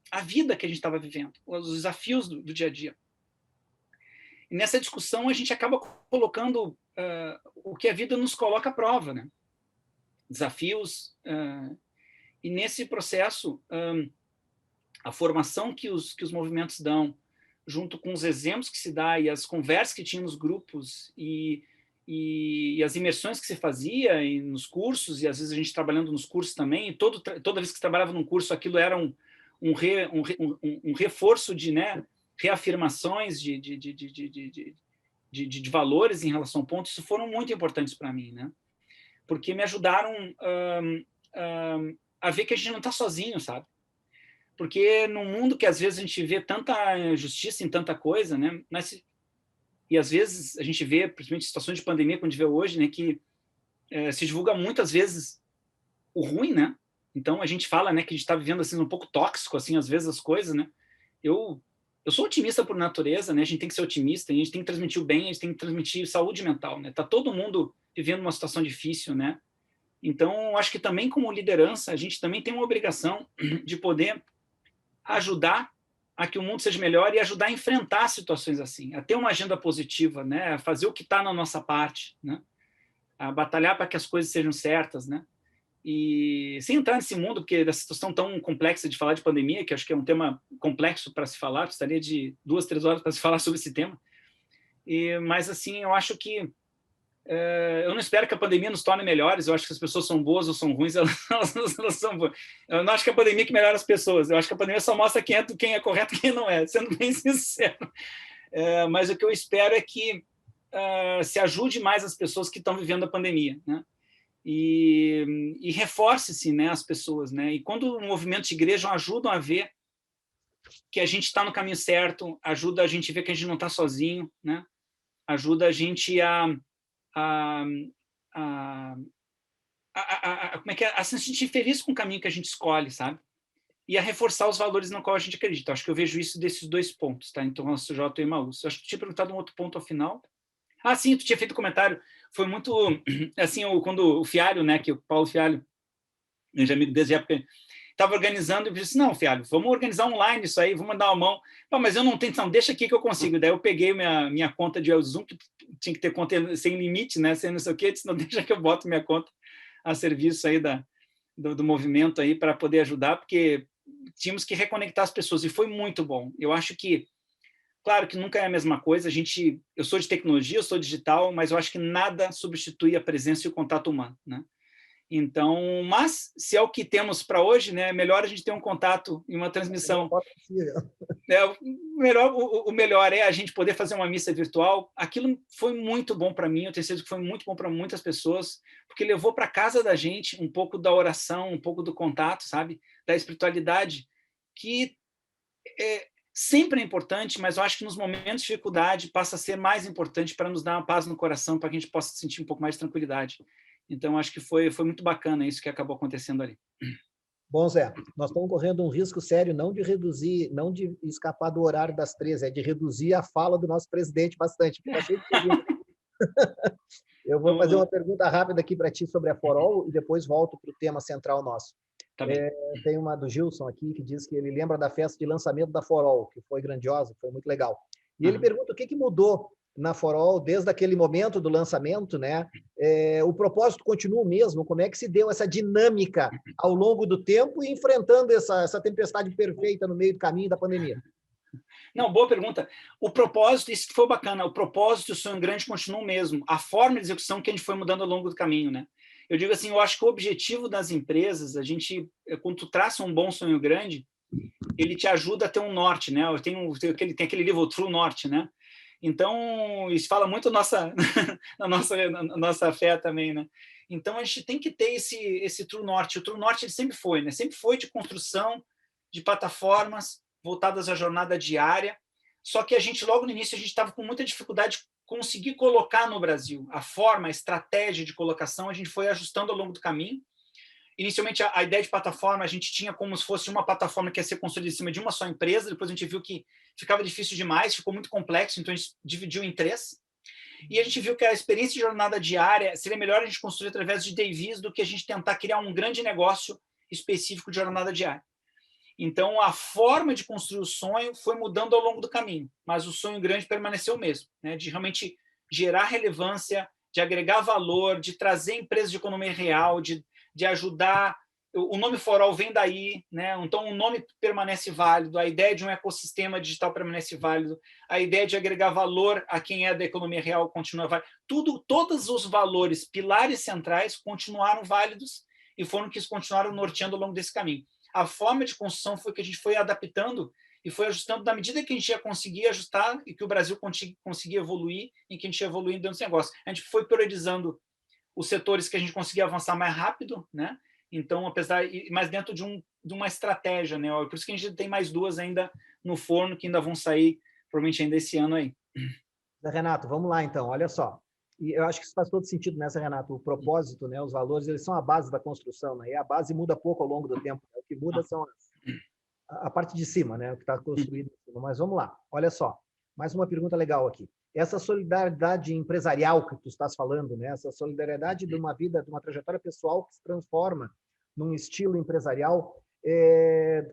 a vida que a gente estava vivendo, os desafios do dia a dia. E nessa discussão a gente acaba colocando o que a vida nos coloca à prova, né? Desafios. E nesse processo, a formação que os movimentos dão, junto com os exemplos que se dá e as conversas que tinha nos grupos e as imersões que se fazia e nos cursos, e às vezes a gente trabalhando nos cursos também, e toda vez que se trabalhava num curso, aquilo era um reforço de, né, reafirmações de valores em relação a pontos, isso foram muito importantes para mim, né? Porque me ajudaram a ver que a gente não está sozinho, sabe? Porque num mundo que às vezes a gente vê tanta injustiça em tanta coisa, né? E às vezes a gente vê, principalmente em situações de pandemia, como a gente vê hoje, né, que se divulga muitas vezes o ruim, né? Então a gente fala, né, que a gente está vivendo assim um pouco tóxico, assim, às vezes as coisas, né? Eu sou otimista por natureza, né? A gente tem que ser otimista, a gente tem que transmitir o bem, a gente tem que transmitir saúde mental, né? Tá todo mundo vivendo uma situação difícil, né? Então acho que também como liderança a gente também tem uma obrigação de poder ajudar a que o mundo seja melhor e ajudar a enfrentar situações assim, a ter uma agenda positiva, né? A fazer o que está na nossa parte, né? A batalhar para que as coisas sejam certas, né? E sem entrar nesse mundo, porque dessa situação tão complexa de falar de pandemia, que acho que é um tema complexo para se falar, precisaria de 2, 3 horas para se falar sobre esse tema. Mas, assim, eu acho que eu não espero que a pandemia nos torne melhores, eu acho que as pessoas são boas ou são ruins, elas são boas. Eu não acho que a pandemia que melhora as pessoas, eu acho que a pandemia só mostra quem é correto e quem não é, sendo bem sincero. Mas o que eu espero é que se ajude mais as pessoas que estão vivendo a pandemia, né? E reforce-se, né, as pessoas, né? E quando o movimento de igreja ajudam a ver que a gente está no caminho certo, ajuda a gente a ver que a gente não está sozinho, né? Ajuda a gente como é que é? A se sentir feliz com o caminho que a gente escolhe, sabe? E a reforçar os valores no qual a gente acredita. Acho que eu vejo isso desses 2 pontos, tá? Então, CJ e Emaús. Acho que tu tinha perguntado um outro ponto ao final. Ah, sim, tu tinha feito um comentário. Foi muito, assim, quando o Fialho, né, que o Paulo Fialho, meu amigo desde a época, estava organizando e disse, não, Fialho, vamos organizar online isso aí, vamos dar uma mão. Pô, mas eu não tenho, então deixa aqui que eu consigo. Daí eu peguei minha conta de Zoom, que tinha que ter conta sem limite, né, sem não sei o quê, disse, não, deixa que eu boto minha conta a serviço aí do movimento aí para poder ajudar, porque tínhamos que reconectar as pessoas e foi muito bom. Eu acho que, claro que nunca é a mesma coisa, eu sou de tecnologia, eu sou digital, mas eu acho que nada substitui a presença e o contato humano, né? Então, mas se é o que temos para hoje, né, é melhor a gente ter um contato e uma transmissão. O melhor é a gente poder fazer uma missa virtual. Aquilo foi muito bom para mim, eu tenho certeza que foi muito bom para muitas pessoas, porque levou para casa da gente um pouco da oração, um pouco do contato, sabe? Da espiritualidade, que sempre é importante, mas eu acho que nos momentos de dificuldade passa a ser mais importante para nos dar uma paz no coração, para que a gente possa sentir um pouco mais de tranquilidade. Então, acho que foi muito bacana isso que acabou acontecendo ali. Bom, Zé, nós estamos correndo um risco sério não de reduzir, não de escapar do horário das 13, é de reduzir a fala do nosso presidente bastante. Tá cheio de perguntas. Eu vou fazer uma pergunta rápida aqui para ti sobre a Forol e depois volto para o tema central nosso. Tá bem. Tem uma do Gilson aqui que diz que ele lembra da festa de lançamento da Forol, que foi grandiosa, foi muito legal. E ele pergunta o que mudou na Forol desde aquele momento do lançamento, né? O propósito continua o mesmo? Como é que se deu essa dinâmica ao longo do tempo e enfrentando essa tempestade perfeita no meio do caminho da pandemia? Não, boa pergunta. O propósito, isso que foi bacana, o propósito e o sonho grande continuam o mesmo. A forma de execução que a gente foi mudando ao longo do caminho, né? Eu digo assim, eu acho que o objetivo das empresas, quando tu traça um bom sonho grande, ele te ajuda a ter um norte, né? Tem aquele livro, o True Norte, né? Então, isso fala muito na nossa fé também, né? Então, a gente tem que ter esse True Norte. O True Norte ele sempre foi, né? Sempre foi de construção de plataformas voltadas à jornada diária, só que logo no início, a gente estava com muita dificuldade de conseguir colocar no Brasil. A forma, a estratégia de colocação, a gente foi ajustando ao longo do caminho. Inicialmente, a ideia de plataforma, a gente tinha como se fosse uma plataforma que ia ser construída em cima de uma só empresa, depois a gente viu que ficava difícil demais, ficou muito complexo, então a gente dividiu em 3. E a gente viu que a experiência de jornada diária seria melhor a gente construir através de Davies do que a gente tentar criar um grande negócio específico de jornada diária. Então, a forma de construir o sonho foi mudando ao longo do caminho, mas o sonho grande permaneceu o mesmo, né? De realmente gerar relevância, de agregar valor, de trazer empresas de economia real, de ajudar. O nome Forol vem daí, né? Então, o nome permanece válido, a ideia de um ecossistema digital permanece válido, a ideia de agregar valor a quem é da economia real continua válido. Todos os valores, pilares centrais, continuaram válidos e foram que continuaram norteando ao longo desse caminho. A forma de construção foi que a gente foi adaptando e foi ajustando na medida que a gente ia conseguir ajustar e que o Brasil conseguia evoluir e que a gente ia evoluindo dentro dos negócios. A gente foi priorizando os setores que a gente conseguia avançar mais rápido, né? Então, mas dentro de uma estratégia, né? Por isso que a gente tem mais 2 ainda no forno que ainda vão sair, provavelmente ainda esse ano aí. Renato, vamos lá então, olha só. E eu acho que isso faz todo sentido nessa, Renato. O propósito, né, os valores, eles são a base da construção, né? E a base muda pouco ao longo do tempo. Né? O que muda são a parte de cima, né? O que está construído. Mas vamos lá, olha só. Mais uma pergunta legal aqui. Essa solidariedade empresarial que tu estás falando, né? Essa solidariedade de uma vida, de uma trajetória pessoal que se transforma num estilo empresarial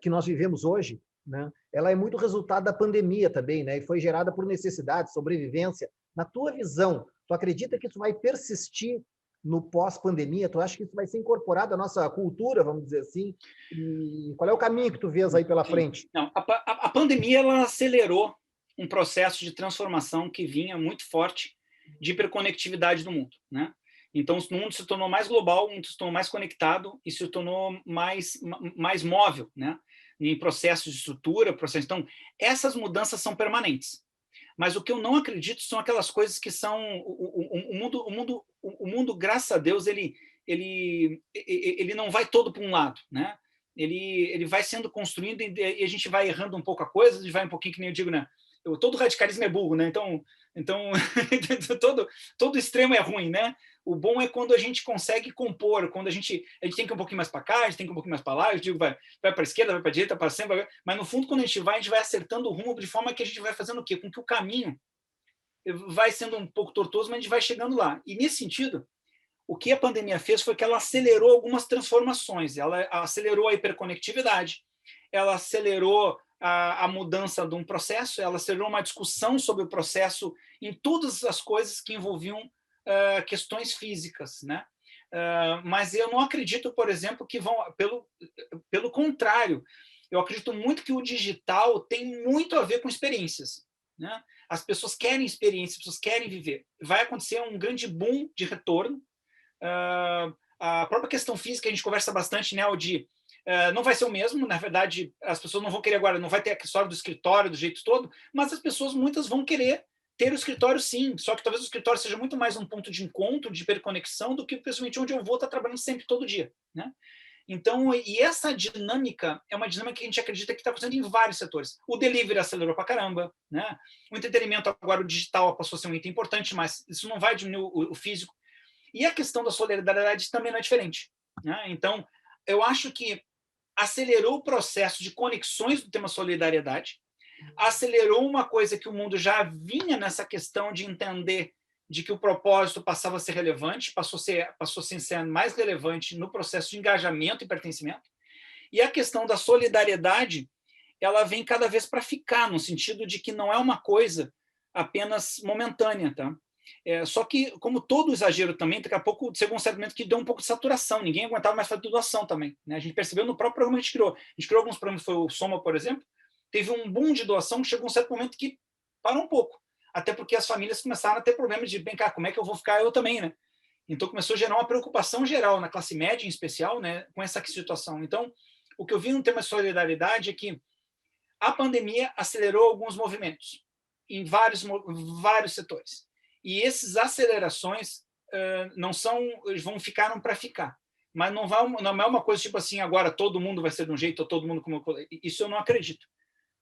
que nós vivemos hoje, né? Ela é muito resultado da pandemia também, né? E foi gerada por necessidade, sobrevivência. Na tua visão, tu acredita que isso vai persistir no pós-pandemia? Tu acha que isso vai ser incorporado à nossa cultura, vamos dizer assim? E qual é o caminho que tu vês aí pela frente? Não, a pandemia ela acelerou um processo de transformação que vinha muito forte de hiperconectividade do mundo, né? Então, o mundo se tornou mais global, o mundo se tornou mais conectado e se tornou mais móvel, né? Em processos de estrutura, processos. Então, essas mudanças são permanentes. Mas o que eu não acredito são aquelas coisas que são o mundo, graças a Deus, ele não vai todo para um lado, né? Ele vai sendo construído e a gente vai errando um pouco a coisa, a gente vai um pouquinho, que nem eu digo, né? Todo radicalismo é burro, né? Então todo extremo é ruim, né? O bom é quando a gente consegue compor, quando a gente tem que ir um pouquinho mais para cá, a gente tem que ir um pouquinho mais para lá, eu digo, vai para a esquerda, vai para a direita, para cima, mas no fundo, quando a gente vai acertando o rumo de forma que a gente vai fazendo o quê? Com que o caminho vai sendo um pouco tortuoso, mas a gente vai chegando lá. E nesse sentido, o que a pandemia fez foi que ela acelerou algumas transformações, ela acelerou a hiperconectividade, ela acelerou a mudança de um processo, ela acelerou uma discussão sobre o processo em todas as coisas que envolviam questões físicas, né? Mas eu não acredito, por exemplo, que vão... Pelo contrário, eu acredito muito que o digital tem muito a ver com experiências, né? As pessoas querem experiência, as pessoas querem viver. Vai acontecer um grande boom de retorno. A própria questão física, a gente conversa bastante, né, não vai ser o mesmo, na verdade, as pessoas não vão querer agora, não vai ter a história do escritório do jeito todo, mas as pessoas, muitas vão querer ter o escritório sim, só que talvez o escritório seja muito mais um ponto de encontro, de hiperconexão, do que pessoalmente onde eu vou estar trabalhando sempre, todo dia, né? Então, e essa dinâmica é uma dinâmica que a gente acredita que está acontecendo em vários setores. O delivery acelerou para caramba, né? O entretenimento agora, o digital passou a ser um item importante, mas isso não vai diminuir o físico. E a questão da solidariedade também não é diferente, né? Então, eu acho que acelerou o processo de conexões do tema solidariedade, acelerou uma coisa que o mundo já vinha nessa questão de entender de que o propósito passava a ser relevante, passou a ser mais relevante no processo de engajamento e pertencimento, e a questão da solidariedade, ela vem cada vez para ficar, no sentido de que não é uma coisa apenas momentânea, tá? Só que, como todo exagero também, daqui a pouco chegou um certo momento que deu um pouco de saturação, ninguém aguentava mais fazer doação também, né? A gente percebeu no próprio programa que a gente criou alguns programas, foi o Soma, por exemplo, teve um boom de doação que chegou um certo momento que parou um pouco, até porque as famílias começaram a ter problemas de, bem cá, como é que eu vou ficar eu também, né? Então começou a gerar uma preocupação geral, na classe média em especial, né, com essa situação. Então, o que eu vi no tema de solidariedade é que a pandemia acelerou alguns movimentos em vários setores. E essas acelerações vão ficaram para ficar. Mas não é uma coisa tipo assim, agora todo mundo vai ser de um jeito, ou todo mundo como... Isso eu não acredito,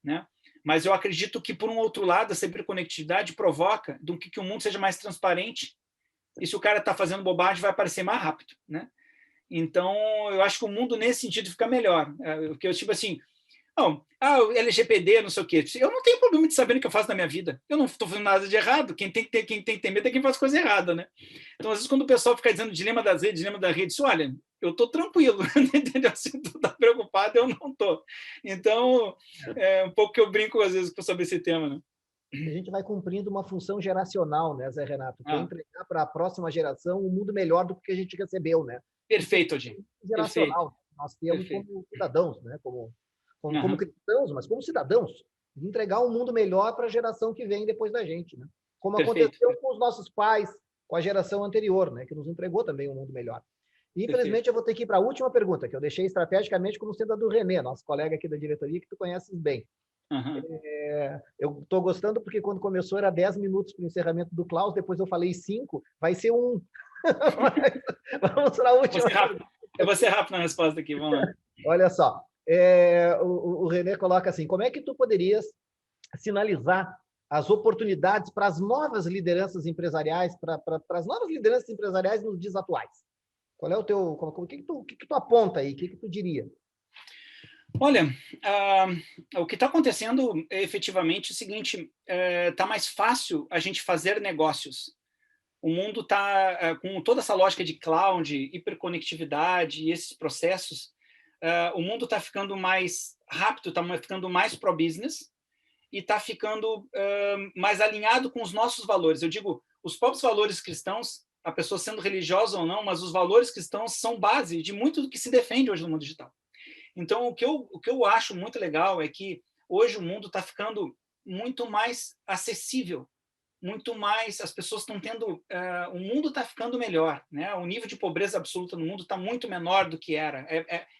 né? Mas eu acredito que, por um outro lado, essa hiperconectividade provoca que o mundo seja mais transparente, e se o cara está fazendo bobagem, vai aparecer mais rápido, né? Então, eu acho que o mundo, nesse sentido, fica melhor. Porque eu, tipo assim, o LGPD, não sei o quê. Eu não tenho problema de saber o que eu faço na minha vida. Eu não estou fazendo nada de errado. Quem tem que ter medo é quem faz coisa errada, né? Então, às vezes, quando o pessoal fica dizendo dilema das redes, dilema da rede, olha, eu estou tranquilo, entendeu? Se tu está preocupado, eu não estou. Então, é um pouco que eu brinco, às vezes, sobre esse tema, né? A gente vai cumprindo uma função geracional, né, Zé Renato? Que é entregar para a próxima geração um mundo melhor do que a gente recebeu, né? Perfeito, Odin. Geracional. Perfeito. Nós temos Perfeito. como cidadãos, né? Como cristãos, mas como cidadãos, de entregar um mundo melhor para a geração que vem depois da gente, né? Como aconteceu com os nossos pais, com a geração anterior, né? Que nos entregou também um mundo melhor. E, infelizmente, eu vou ter que ir para a última pergunta, que eu deixei estrategicamente como sendo a do René, nosso colega aqui da diretoria, que tu conheces bem. Eu estou gostando porque quando começou era 10 minutos para o encerramento do Klaus, depois eu falei 5, vai ser 1. Vamos para a última. Eu vou ser rápido na resposta aqui, vamos lá. Olha só, o René coloca assim, como é que tu poderias sinalizar as oportunidades para as novas lideranças empresariais, para as novas lideranças empresariais nos dias atuais? Qual é o teu... O que tu aponta aí? O que tu diria? Olha, o que está acontecendo é efetivamente o seguinte, está mais fácil a gente fazer negócios. O mundo está, com toda essa lógica de cloud, hiperconectividade e esses processos, o mundo está ficando mais rápido, está ficando mais pro-business e está ficando mais alinhado com os nossos valores. Eu digo, os próprios valores cristãos, a pessoa sendo religiosa ou não, mas os valores cristãos são base de muito do que se defende hoje no mundo digital. Então, o que eu acho muito legal é que hoje o mundo está ficando muito mais acessível, muito mais, as pessoas estão tendo, o mundo está ficando melhor, né? O nível de pobreza absoluta no mundo está muito menor do que era,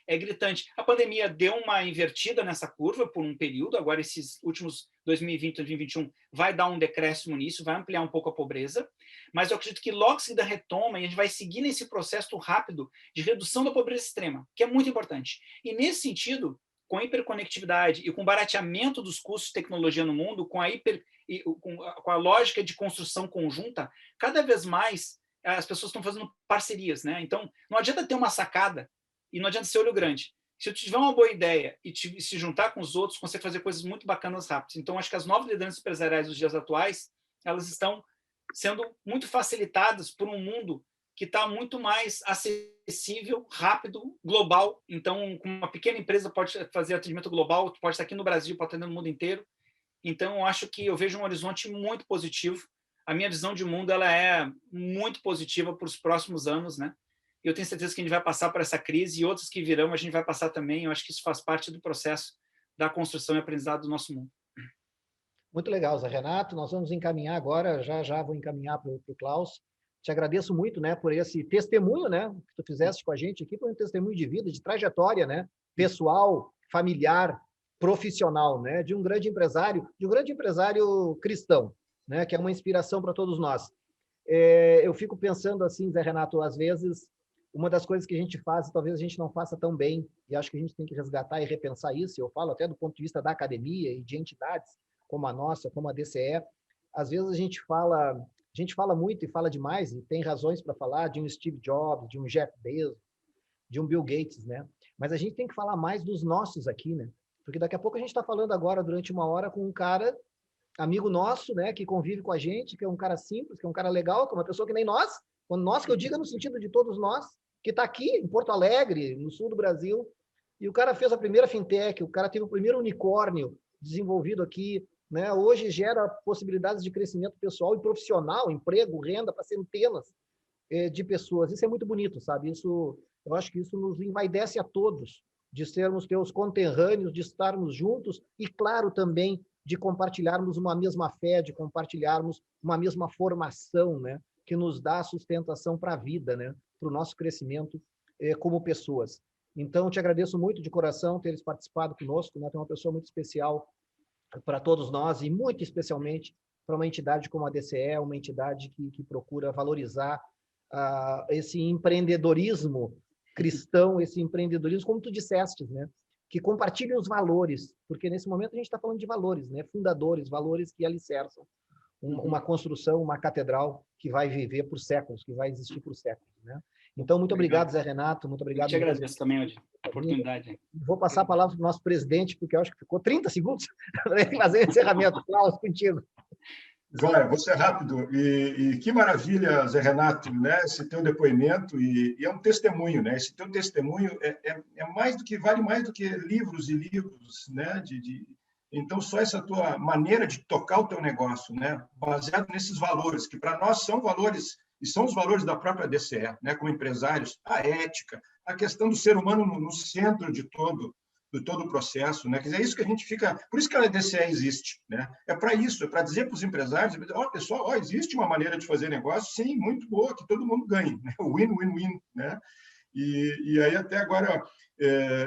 é gritante. A pandemia deu uma invertida nessa curva por um período, agora esses últimos 2020, 2021 vai dar um decréscimo nisso, vai ampliar um pouco a pobreza, mas eu acredito que logo se da retoma e a gente vai seguir nesse processo rápido de redução da pobreza extrema, que é muito importante. E nesse sentido, com a hiperconectividade e com o barateamento dos custos de tecnologia no mundo, com a lógica de construção conjunta, cada vez mais as pessoas estão fazendo parcerias, né? Então, não adianta ter uma sacada e não adianta ser olho grande. Se eu tiver uma boa ideia e se juntar com os outros, consegue fazer coisas muito bacanas rápidas. Então, acho que as novas lideranças empresariais dos dias atuais, elas estão sendo muito facilitadas por um mundo que está muito mais acessível, rápido, global. Então, uma pequena empresa pode fazer atendimento global, pode estar aqui no Brasil, pode atender no mundo inteiro. Então, eu acho que eu vejo um horizonte muito positivo. A minha visão de mundo ela é muito positiva para os próximos anos, né? Eu tenho certeza que a gente vai passar por essa crise e outras que virão a gente vai passar também. Eu acho que isso faz parte do processo da construção e aprendizado do nosso mundo. Muito legal, Zé Renato. Nós vamos encaminhar agora, já vou encaminhar para o Klaus. Te agradeço muito, né, por esse testemunho, né, que tu fizeste com a gente aqui, foi um testemunho de vida, de trajetória, né, pessoal, familiar, profissional, né, de um grande empresário cristão, né, que é uma inspiração para todos nós. Eu fico pensando assim, Zé Renato, às vezes, uma das coisas que a gente faz, talvez a gente não faça tão bem, e acho que a gente tem que resgatar e repensar isso, eu falo até do ponto de vista da academia e de entidades como a nossa, como a DCE, às vezes a gente fala muito e fala demais, e tem razões para falar de um Steve Jobs, de um Jeff Bezos, de um Bill Gates, né? Mas a gente tem que falar mais dos nossos aqui, né? Porque daqui a pouco a gente está falando agora, durante uma hora, com um cara, amigo nosso, né, que convive com a gente, que é um cara simples, que é um cara legal, que é uma pessoa que nem nós. Quando nós, que eu diga no sentido de todos nós, que está aqui em Porto Alegre, no sul do Brasil, e o cara fez a primeira fintech, o cara teve o primeiro unicórnio desenvolvido aqui, né? Hoje gera possibilidades de crescimento pessoal e profissional, emprego, renda para centenas de pessoas. Isso é muito bonito, sabe? Isso, eu acho que isso nos envaidece a todos, de sermos teus conterrâneos, de estarmos juntos e, claro, também de compartilharmos uma mesma fé, de compartilharmos uma mesma formação, né? Que nos dá sustentação para a vida, né? Para o nosso crescimento como pessoas. Então, te agradeço muito de coração teres participado conosco, né? Tu é uma pessoa muito especial para todos nós e muito especialmente para uma entidade como a DCE, uma entidade que procura valorizar esse empreendedorismo cristão, esse empreendedorismo, como tu disseste, né? Que compartilhe os valores, porque nesse momento a gente está falando de valores, né? Fundadores, valores que alicerçam uma construção, uma catedral que vai viver por séculos, que vai existir por séculos, né? Então, muito obrigado, Zé Renato, muito obrigado. Eu te agradeço também, Odi, a oportunidade. Vou passar a palavra para o nosso presidente, porque eu acho que ficou 30 segundos para ele fazer o encerramento. Klaus, contigo. Joia, vou ser rápido. E que maravilha, Zé Renato, né? Esse teu depoimento, e é um testemunho, né? Esse teu testemunho vale mais do que livros e livros, né? Então, só essa tua maneira de tocar o teu negócio, né? Baseado nesses valores, que para nós são valores, e são os valores da própria DCE, né? Como empresários, a ética, a questão do ser humano no centro de todo o processo, né? Quer dizer, é isso que a gente fica... Por isso que a DCE existe, né? É para isso, é para dizer para os empresários, pessoal, existe uma maneira de fazer negócio, sim, muito boa, que todo mundo ganhe, né? Win-win-win, né? E aí, até agora,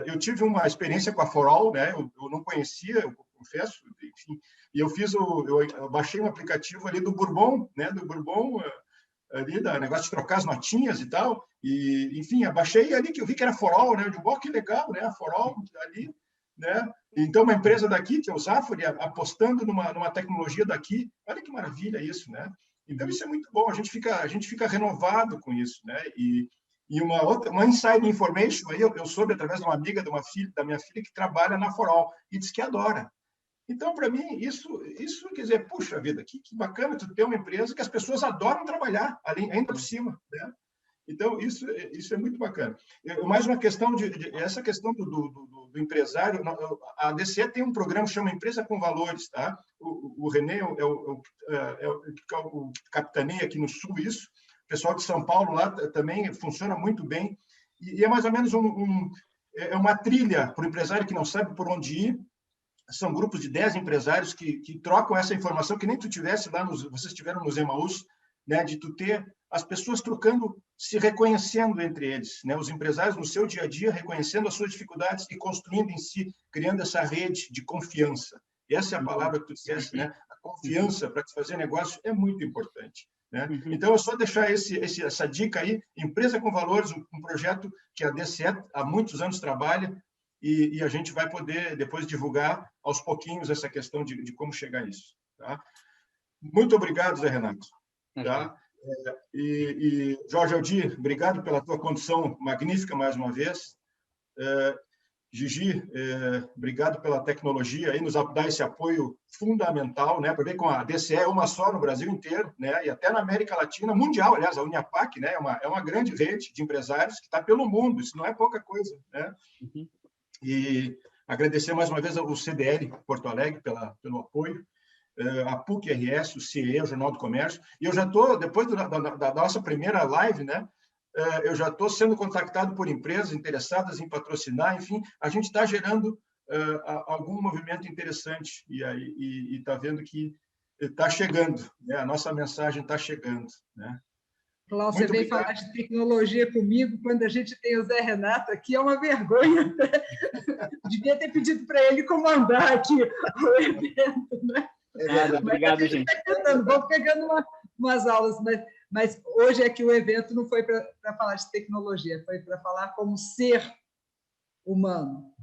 eu tive uma experiência com a For All, né? Eu não conhecia, eu confesso, enfim, e eu baixei um aplicativo ali do Bourbon, né? Do Bourbon, ali, da negócio de trocar as notinhas e tal, e, enfim, abaixei ali que eu vi que era For All, né? Eu digo, que legal, né? A For All ali, né? Então, uma empresa daqui, que é o Zafari, apostando numa tecnologia daqui, olha que maravilha isso, né? Então, isso é muito bom, a gente fica renovado com isso, né? E uma inside information, aí eu soube através de uma amiga da minha filha que trabalha na For All, e diz que adora. Então, para mim, isso quer dizer, puxa vida, que bacana tu ter uma empresa que as pessoas adoram trabalhar, ainda por cima, né? Então, isso é muito bacana. Mais uma questão essa questão do empresário, a DCE tem um programa que chama Empresa com Valores, tá? O René é o capitaneia aqui no Sul isso, o pessoal de São Paulo lá também funciona muito bem, e é mais ou menos uma trilha para o empresário que não sabe por onde ir. São grupos de 10 empresários que trocam essa informação, que nem tu tivesse lá, vocês estiveram nos Emaús, né, de tu ter as pessoas trocando, se reconhecendo entre eles, né, os empresários no seu dia a dia, reconhecendo as suas dificuldades e construindo em si, criando essa rede de confiança. Essa é a palavra que tu disseste, né? A confiança para fazer negócio é muito importante, né? Então, é só deixar essa dica aí, Empresa com Valores, um projeto que a DCE há muitos anos trabalha, e a gente vai poder depois divulgar aos pouquinhos essa questão de como chegar a isso. Tá? Muito obrigado, Zé Renato. Tá? E Jorge Aldir, obrigado pela tua condução magnífica mais uma vez. Gigi, obrigado pela tecnologia aí, nos dar esse apoio fundamental, né? Para ver com a DCE é uma só no Brasil inteiro, né? E até na América Latina, mundial, aliás, a Uniapac, né? É uma grande rede de empresários que está pelo mundo, isso não é pouca coisa, né? E agradecer mais uma vez ao CDL Porto Alegre pelo apoio, a PUC-RS, o CIE, o Jornal do Comércio, e eu já estou, depois da nossa primeira live, né, eu já estou sendo contactado por empresas interessadas em patrocinar, enfim, a gente está gerando algum movimento interessante, e está vendo que está chegando, né, a nossa mensagem está chegando, né. Klaus, você vem falar de tecnologia comigo quando a gente tem o Zé Renato aqui, é uma vergonha. Devia ter pedido para ele comandar aqui o evento, né? Obrigado, gente. Vou pegando umas aulas, mas hoje é que o evento não foi para falar de tecnologia, foi para falar como ser humano.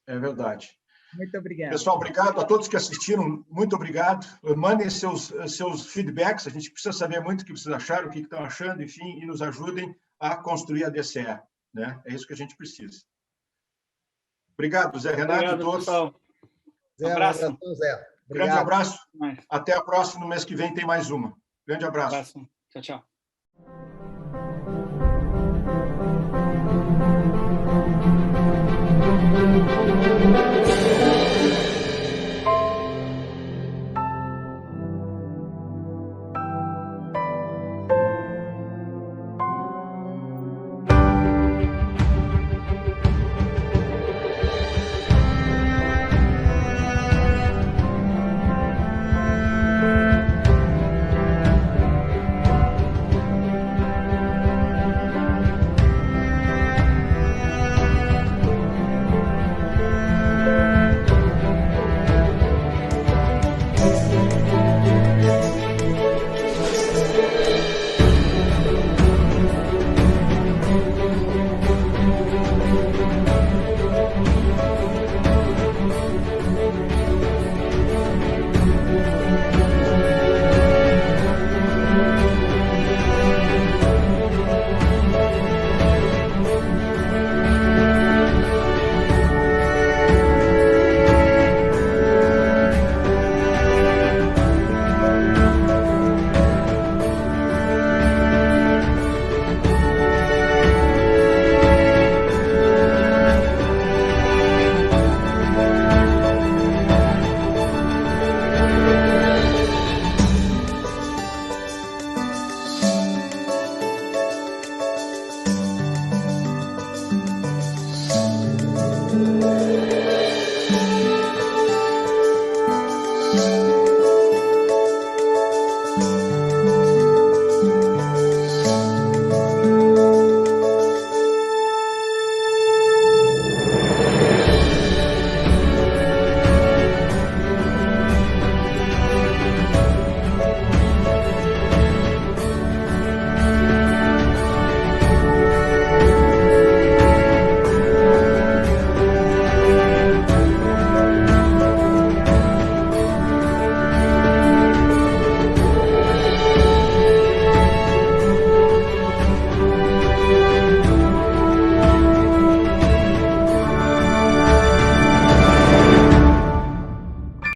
É verdade. Muito obrigada. Pessoal, obrigado a todos que assistiram, muito obrigado. Mandem seus feedbacks, a gente precisa saber muito o que vocês acharam, o que estão achando, enfim, e nos ajudem a construir a DCE, né? É isso que a gente precisa. Obrigado, Zé Renato, Obrigado, e todos. pessoal. Zé, Abraço. abração, Zé. Grande Obrigado. abraço. Mais. Até a próxima. No mês que vem tem mais uma. Grande abraço. Abraço. Tchau, tchau.